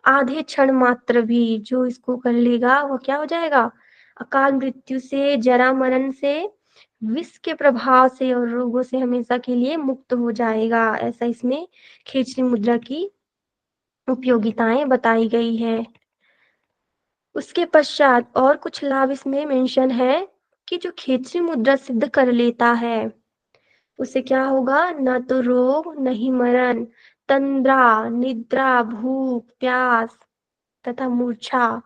आधे क्षण मात्र भी जो इसको कर लेगा वो क्या हो जाएगा? अकाल मृत्यु से, जरा मरण से, विष के प्रभाव से और रोगों से हमेशा के लिए मुक्त हो जाएगा, ऐसा इसमें खेचरी मुद्रा की उपयोगिताएं बताई गई है। उसके पश्चात और कुछ लाभ इसमें मेंशन है कि जो खेचरी मुद्रा सिद्ध कर लेता है उसे क्या होगा? न तो रोग, नहीं मरण, तंद्रा, निद्रा, भूख, प्यास तथा मूर्छा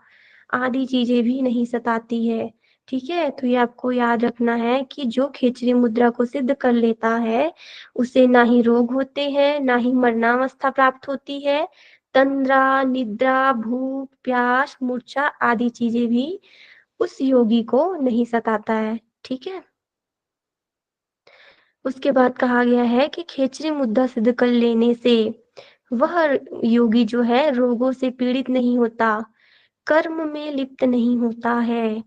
आदि चीजें भी नहीं सताती है। ठीक है, तो ये आपको याद रखना है कि जो खेचरी मुद्रा को सिद्ध कर लेता है उसे ना ही रोग होते हैं, ना ही मरणावस्था प्राप्त होती है। तंद्रा, निद्रा, भूख, प्यास, मूर्छा आदि चीजें भी उस योगी को नहीं सताता है। ठीक है, उसके बाद कहा गया है कि खेचरी मुद्रा सिद्ध कर लेने से वह योगी जो है रोगों से पीड़ित नहीं होता, कर्म में लिप्त नहीं होता है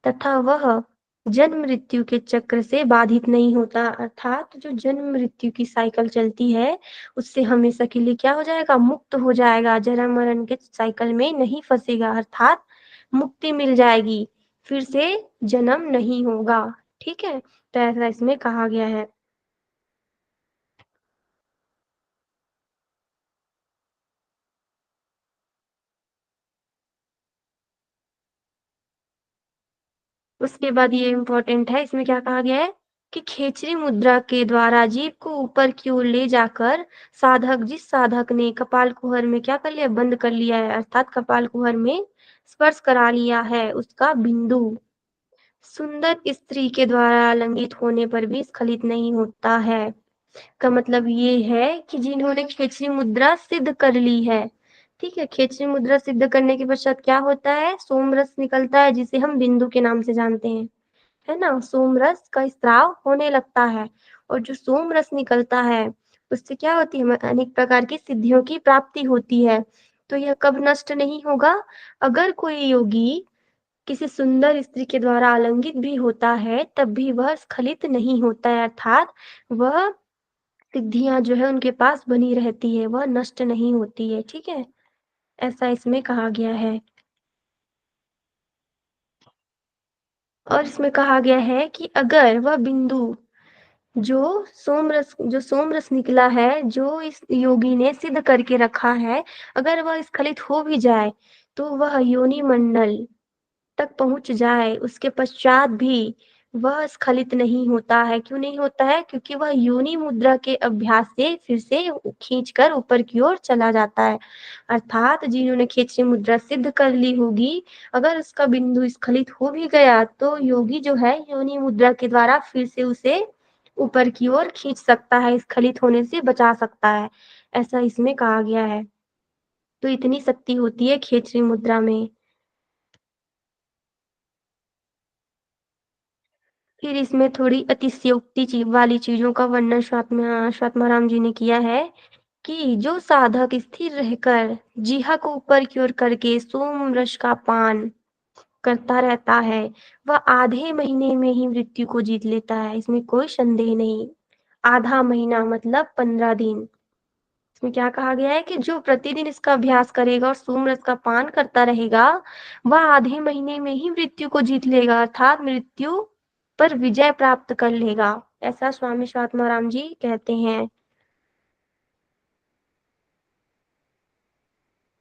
तथा वह जन्म मृत्यु के चक्र से बाधित नहीं होता। अर्थात जो जन्म मृत्यु की साइकिल चलती है उससे हमेशा के लिए क्या हो जाएगा, मुक्त हो जाएगा, जन्म मरण के साइकिल में नहीं फंसेगा, अर्थात मुक्ति मिल जाएगी, फिर से जन्म नहीं होगा। ठीक है, तो ऐसा इसमें कहा गया है। उसके बाद ये इम्पोर्टेंट है, इसमें क्या कहा गया है कि खेचरी मुद्रा के द्वारा जीव को ऊपर की ओर ले जाकर जिस साधक ने कपाल कुहर में क्या कर लिया, बंद कर लिया है, अर्थात कपाल कुहर में स्पर्श करा लिया है, उसका बिंदु सुंदर स्त्री के द्वारा आलिंगित होने पर भी स्खलित नहीं होता है। का मतलब ये है कि जिन्होंने खेचरी मुद्रा सिद्ध कर ली है, ठीक है, खेचरी मुद्रा सिद्ध करने के पश्चात क्या होता है, सोमरस निकलता है जिसे हम बिंदु के नाम से जानते हैं, है ना, सोमरस का स्त्राव होने लगता है और जो सोमरस निकलता है उससे क्या होती है, अनेक प्रकार की सिद्धियों की प्राप्ति होती है। तो यह कब नष्ट नहीं होगा, अगर कोई योगी किसी सुंदर स्त्री के द्वारा आलिंगित भी होता है तब भी वह स्खलित नहीं होता है, अर्थात वह सिद्धियां जो है उनके पास बनी रहती है, वह नष्ट नहीं होती है। ठीक है, ऐसा इसमें कहा गया है। और इसमें कहा गया है कि अगर वह बिंदु जो सोमरस निकला है, जो इस योगी ने सिद्ध करके रखा है, अगर वह स्खलित हो भी जाए तो वह योनि मंडल तक पहुंच जाए, उसके पश्चात भी वह स्खलित नहीं होता है। क्यों नहीं होता है, क्योंकि वह योनि मुद्रा के अभ्यास से फिर से खींचकर ऊपर की ओर चला जाता है। अर्थात जिन्होंने खेचरी मुद्रा सिद्ध कर ली होगी, अगर उसका बिंदु स्खलित हो भी गया तो योगी जो है योनि मुद्रा के द्वारा फिर से उसे ऊपर की ओर खींच सकता है, स्खलित होने से बचा सकता है, ऐसा इसमें कहा गया है। तो इतनी शक्ति होती है खेचरी मुद्रा में। फिर इसमें थोड़ी अतिशयोक्ति वाली चीजों का वर्णन स्वात्माराम जी ने किया है कि जो साधक स्थिर रहकर जिहा को ऊपर की ओर करके सोम रस का पान करता रहता है, वह आधे महीने में ही मृत्यु को जीत लेता है, इसमें कोई संदेह नहीं। आधा महीना मतलब 15 दिन। इसमें क्या कहा गया है कि जो प्रतिदिन इसका अभ्यास करेगा और सोमरस का पान करता रहेगा, वह आधे महीने में ही मृत्यु को जीत लेगा, अर्थात मृत्यु पर विजय प्राप्त कर लेगा, ऐसा स्वामी स्वात्माराम जी कहते हैं।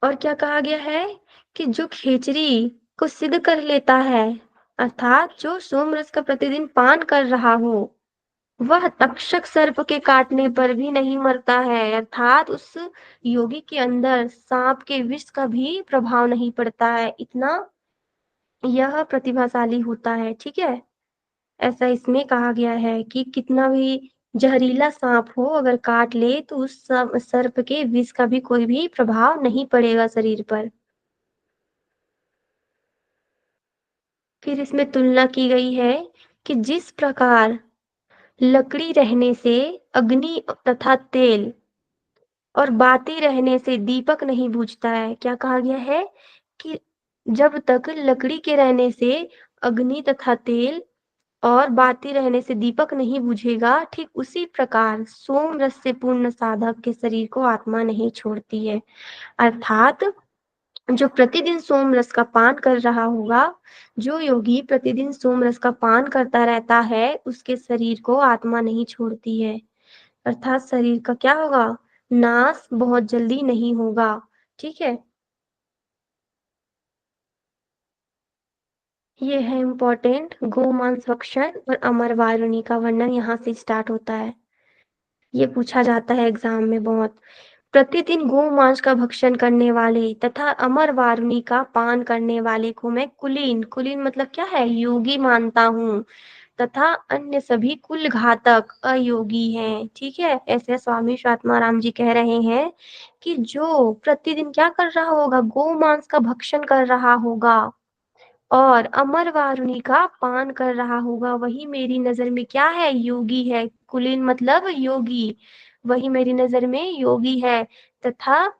और क्या कहा गया है कि जो खेचरी को सिद्ध कर लेता है, अर्थात जो सोमरस का प्रतिदिन पान कर रहा हो, वह तक्षक सर्प के काटने पर भी नहीं मरता है, अर्थात उस योगी के अंदर सांप के विष का भी प्रभाव नहीं पड़ता है, इतना यह प्रतिभाशाली होता है। ठीक है, ऐसा इसमें कहा गया है कि कितना भी जहरीला सांप हो अगर काट ले तो उस सर्प के विष का भी कोई भी प्रभाव नहीं पड़ेगा शरीर पर। फिर इसमें तुलना की गई है कि जिस प्रकार लकड़ी रहने से अग्नि तथा तेल और बाती रहने से दीपक नहीं बुझता है, क्या कहा गया है कि जब तक लकड़ी के रहने से अग्नि तथा तेल और बाती रहने से दीपक नहीं बुझेगा, ठीक उसी प्रकार सोम रस से पूर्ण साधक के शरीर को आत्मा नहीं छोड़ती है। अर्थात जो प्रतिदिन सोम रस का पान कर रहा होगा, जो योगी प्रतिदिन सोम रस का पान करता रहता है, उसके शरीर को आत्मा नहीं छोड़ती है, अर्थात शरीर का क्या होगा, नाश बहुत जल्दी नहीं होगा। ठीक है, ये है इम्पोर्टेंट, गोमांस भक्षण और अमर वारुणी का वर्णन यहाँ से स्टार्ट होता है। ये पूछा जाता है एग्जाम में बहुत। प्रतिदिन गोमांस का भक्षण करने वाले तथा अमर वारुणी का पान करने वाले को मैं कुलीन मतलब क्या है, योगी मानता हूँ, तथा अन्य सभी कुल घातक अयोगी हैं। ठीक है, ऐसे स्वामी स्वात्माराम जी कह रहे हैं कि जो प्रतिदिन क्या कर रहा होगा, गोमांस का भक्षण कर रहा होगा, और अमर वारुणी का पान कर रहा होगा, वही मेरी नजर में क्या है? योगी है। कुलीन मतलब योगी, वही मेरी नजर में योगी है। तथा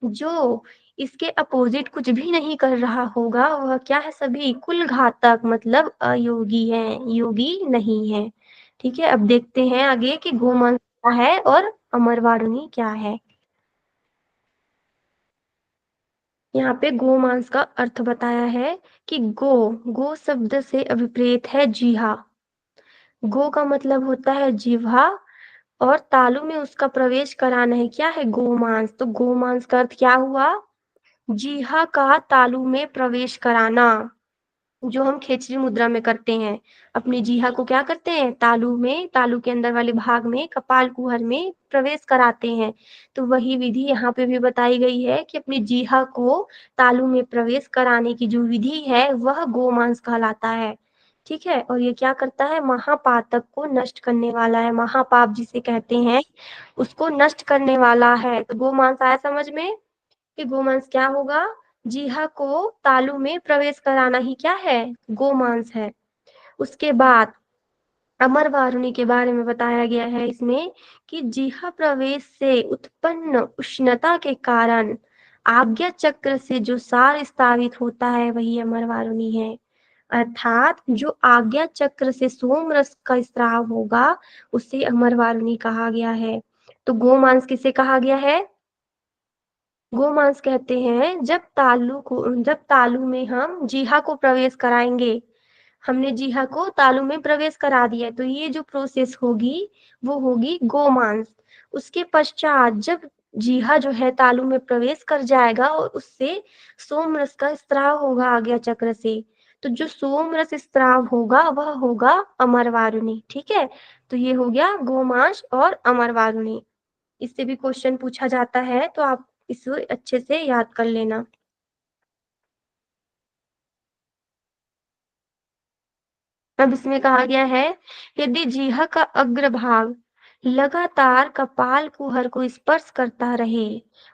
जो इसके अपोजिट कुछ भी नहीं कर रहा होगा वह क्या है? सभी कुल घातक मतलब अयोगी है, योगी नहीं है। ठीक है, अब देखते हैं आगे कि गोमांस क्या है और अमर वारुणी क्या है। यहाँ पे गोमांस का अर्थ बताया है कि गो शब्द से अभिप्रेत है जीहा। गो का मतलब होता है जिह्वा और तालु में उसका प्रवेश कराना है, क्या है? गोमांस। तो गोमांस का अर्थ क्या हुआ? जीहा का तालु में प्रवेश कराना, जो हम खेचरी मुद्रा में करते हैं। अपनी जीहा को क्या करते हैं? तालु में, तालु के अंदर वाले भाग में, कपाल कुहर में प्रवेश कराते हैं। तो वही विधि यहाँ पे भी बताई गई है कि अपनी जीहा को तालु में प्रवेश कराने की जो विधि है वह गोमांस कहलाता है। ठीक है, और ये क्या करता है? महापातक को नष्ट करने वाला है, महापाप जिसे कहते हैं उसको नष्ट करने वाला है। तो गोमांस आया समझ में कि गोमांस क्या होगा? जीहा को तालु में प्रवेश कराना ही क्या है? गोमांस है। उसके बाद अमर वारुणी के बारे में बताया गया है इसमें कि जीहा प्रवेश से उत्पन्न उष्णता के कारण आज्ञा चक्र से जो सार स्तावित होता है वही अमर वारुणी है। अर्थात जो आज्ञा चक्र से सोम रस का स्राव होगा उसे अमर वारुणी कहा गया है। तो गोमांस किसे कहा गया है? गोमांस कहते हैं जब तालु में हम जीहा को प्रवेश कराएंगे। हमने जीहा को तालु में प्रवेश करा दिया तो ये जो प्रोसेस होगी वो होगी गोमांस। उसके पश्चात जब जीहा जो है तालु में प्रवेश कर जाएगा और उससे सोम रस का स्त्राव होगा आज्ञा चक्र से, तो जो सोम रस स्त्राव होगा वह होगा अमर वारुणी। ठीक है, तो ये हो गया गोमांस और अमर वारुणी। इससे भी क्वेश्चन पूछा जाता है तो आप इसे अच्छे से याद कर लेना। अब इसमें कहा गया है यदि जीहा का अग्रभाग लगातार कपाल कुहर को स्पर्श करता रहे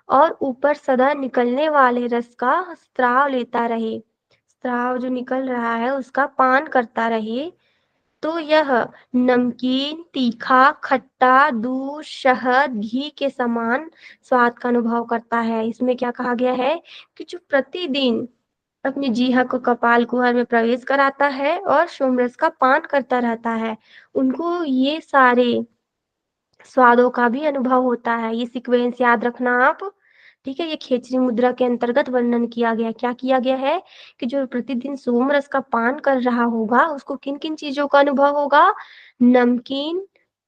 और ऊपर सदा निकलने वाले रस का स्राव लेता रहे, स्राव जो निकल रहा है उसका पान करता रहे, तो यह नमकीन, तीखा, खट्टा, दूध, शहद, घी के समान स्वाद का अनुभव करता है। इसमें क्या कहा गया है कि जो प्रतिदिन अपनी जीहा को कपाल कुहर में प्रवेश कराता है और सोमरस का पान करता रहता है, उनको ये सारे स्वादों का भी अनुभव होता है। ये सीक्वेंस याद रखना आप। ठीक है, ये खेचरी मुद्रा के अंतर्गत वर्णन किया गया। क्या किया गया है कि जो प्रतिदिन सोमरस का पान कर रहा होगा उसको किन किन चीजों का अनुभव होगा? नमकीन,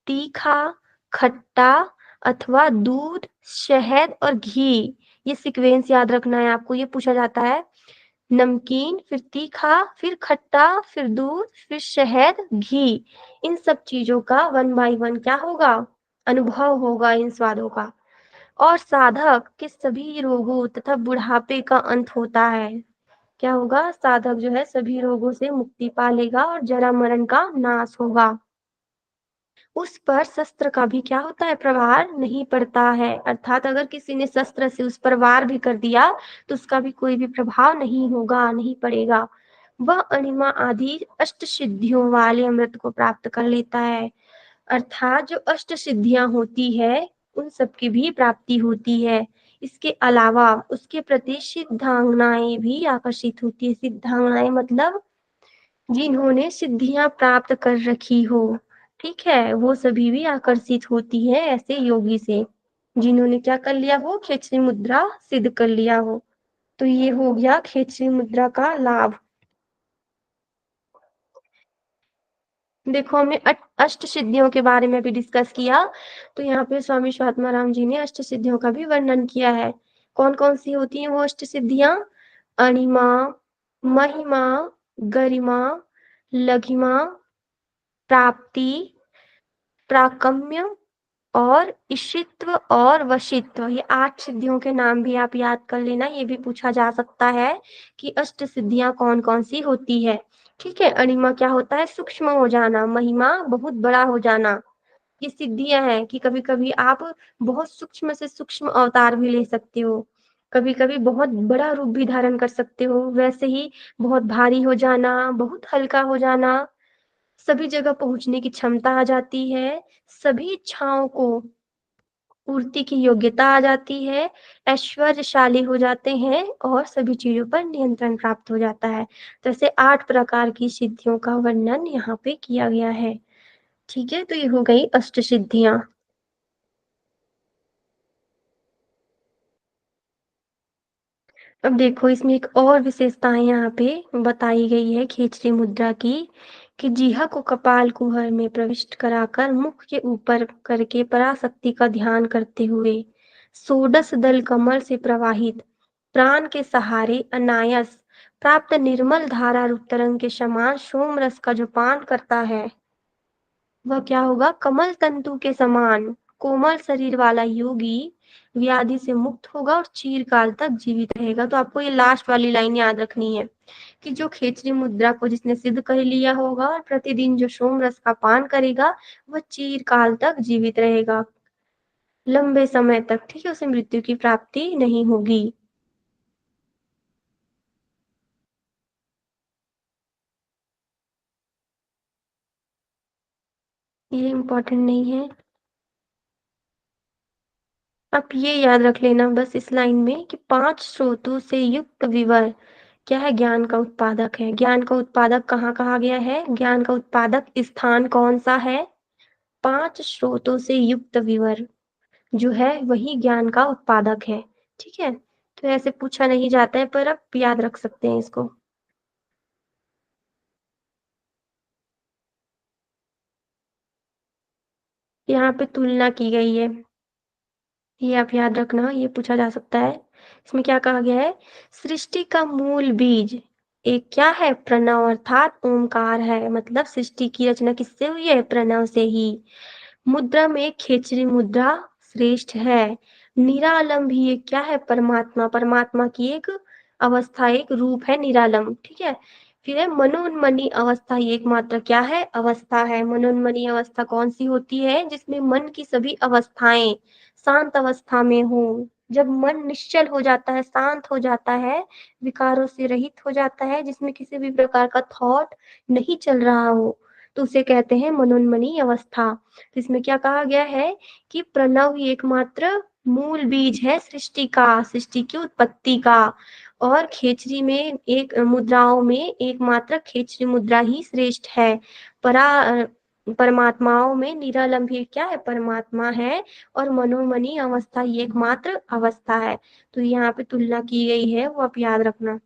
तीखा, खट्टा अथवा दूध, शहद और घी। ये सीक्वेंस याद रखना है आपको, ये पूछा जाता है। नमकीन, फिर तीखा, फिर खट्टा, फिर दूध, फिर शहद, घी। इन सब चीजों का 1 बाय 1 क्या होगा? अनुभव होगा इन स्वादों का। और साधक के सभी रोगों तथा बुढ़ापे का अंत होता है। क्या होगा? साधक जो है सभी रोगों से मुक्ति पा लेगा और जरा मरण का नाश होगा। उस पर शस्त्र का भी क्या होता है? प्रहार नहीं पड़ता है। अर्थात अगर किसी ने शस्त्र से उस पर वार भी कर दिया तो उसका भी कोई भी प्रभाव नहीं होगा, नहीं पड़ेगा। वह अणिमा आदि अष्ट सिद्धियों वाले अमृत को प्राप्त कर लेता है। अर्थात जो अष्ट सिद्धियां होती है उन सबकी भी प्राप्ति होती है। इसके अलावा उसके प्रति सिद्धांगनाएं भी आकर्षित होती है। सिद्धांगनाएं मतलब जिन्होंने सिद्धियां प्राप्त कर रखी हो, ठीक है, वो सभी भी आकर्षित होती है ऐसे योगी से जिन्होंने क्या कर लिया हो? खेचरी मुद्रा सिद्ध कर लिया हो। तो ये हो गया खेचरी मुद्रा का लाभ। देखो हमने अष्ट सिद्धियों के बारे में भी डिस्कस किया, तो यहाँ पे स्वामी स्वात्माराम जी ने अष्ट सिद्धियों का भी वर्णन किया है। कौन कौन सी होती हैं वो अष्ट सिद्धियां? अणिमा, महिमा, गरिमा, लघिमा, प्राप्ति, प्राकम्य और ईशित्व और वशित्व। ये 8 सिद्धियों के नाम भी आप याद कर लेना। ये भी पूछा जा सकता है कि अष्ट सिद्धियां कौन कौन सी होती है। ठीक है, अणिमा क्या होता है? सूक्ष्म हो जाना, महिमा बहुत बड़ा हो जाना। ये सिद्धियां हैं कि कभी कभी आप बहुत सूक्ष्म से सूक्ष्म अवतार भी ले सकते हो। कभी कभी बहुत बड़ा रूप भी धारण कर सकते हो। वैसे ही बहुत भारी हो जाना, बहुत हल्का हो जाना, सभी जगह पहुंचने की क्षमता आ जाती है, सभी इच्छाओं को पूर्ति की योग्यता आ जाती है, ऐश्वर्यशाली हो जाते हैं और सभी चीजों पर नियंत्रण प्राप्त हो जाता है। तो ऐसे 8 प्रकार की सिद्धियों का वर्णन यहाँ पे किया गया है। ठीक है, तो ये हो गई अष्ट सिद्धियां। अब देखो इसमें एक और विशेषताएं यहाँ पे बताई गई है खेचरी मुद्रा की, कि जीहा को कपाल कुहर में प्रविष्ट कराकर मुख के ऊपर करके पराशक्ति का ध्यान करते हुए षोडश दल कमल से प्रवाहित प्राण के सहारे अनायास प्राप्त निर्मल धारा रूप तरंग के समान सोम रस का जो पान करता है वह क्या होगा, कमल तंतु के समान कोमल शरीर वाला योगी व्याधि से मुक्त होगा और चिरकाल तक जीवित रहेगा। तो आपको ये लास्ट वाली लाइन याद रखनी है कि जो खेचरी मुद्रा को जिसने सिद्ध कर लिया होगा और प्रतिदिन जो सोम रस का पान करेगा वह चिरकाल तक जीवित रहेगा, लंबे समय तक। ठीक है, उसे मृत्यु की प्राप्ति नहीं होगी। ये इम्पोर्टेंट नहीं है। आप ये याद रख लेना बस इस लाइन में कि 5 स्रोतों से युक्त विवर क्या है, ज्ञान का उत्पादक है। ज्ञान का उत्पादक कहाँ कहा गया है, ज्ञान का उत्पादक स्थान कौन सा है, 5 स्रोतों से युक्त विवर जो है वही ज्ञान का उत्पादक है। ठीक है, तो ऐसे पूछा नहीं जाता है पर आप याद रख सकते हैं इसको। यहाँ पे तुलना की गई है, ये आप याद रखना, ये पूछा जा सकता है। इसमें क्या कहा गया है, सृष्टि का मूल बीज एक क्या है, प्रणव अर्थात ओमकार है। मतलब सृष्टि की रचना किससे हुई है, प्रणव से ही। मुद्रा में खेचरी मुद्रा श्रेष्ठ है। निरालम भी एक क्या है, परमात्मा, परमात्मा की एक अवस्था, एक रूप है निरालम। ठीक है, फिर है मनोन्मनी अवस्था, ये एकमात्र क्या है, अवस्था है। मनोन्मनी अवस्था कौन सी होती है, जिसमें मन की सभी अवस्थाएं शांत अवस्था में हो। जब मन निश्चल हो जाता है, शांत हो जाता है, विकारों से रहित हो जाता है, जिसमें किसी भी प्रकार का थॉट नहीं चल रहा हो, तो उसे कहते हैं मनोन्मनी अवस्था। तो इसमें क्या कहा गया है कि प्रणव ही एकमात्र मूल बीज है सृष्टि का, सृष्टि की उत्पत्ति का। और खेचरी में एक मुद्राओं में एकमात्र खेचरी मुद्रा ही श्रेष्ठ है। परमात्माओं में निरालंब भी क्या है, परमात्मा है। और मनोमनी अवस्था ये एकमात्र अवस्था है। तो यहाँ पे तुलना की गई है, वो आप याद रखना।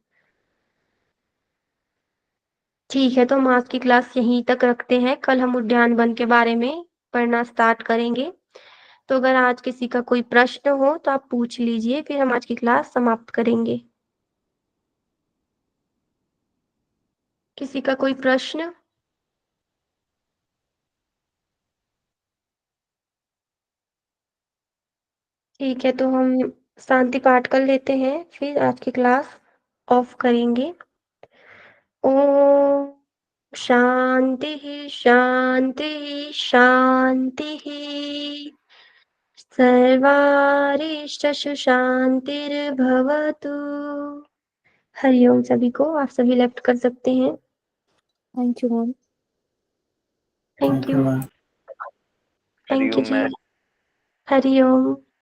ठीक है, तो हम आज की क्लास यहीं तक रखते हैं। कल हम उद्यान वन के बारे में पढ़ना स्टार्ट करेंगे। तो अगर आज किसी का कोई प्रश्न हो तो आप पूछ लीजिए, फिर हम आज की क्लास समाप्त करेंगे। किसी का कोई प्रश्न? ठीक है, तो हम शांति पाठ कर लेते हैं, फिर आज की क्लास ऑफ करेंगे। ओम शांति शांति शांति, सर्वारिष्टसु शांतिर्भवतु। हरिओम सभी को, आप सभी लेफ्ट कर सकते हैं। Thank you ma'am. Thank you. Ma'am. Thank you Hariom ji. Ma'am. Hariom.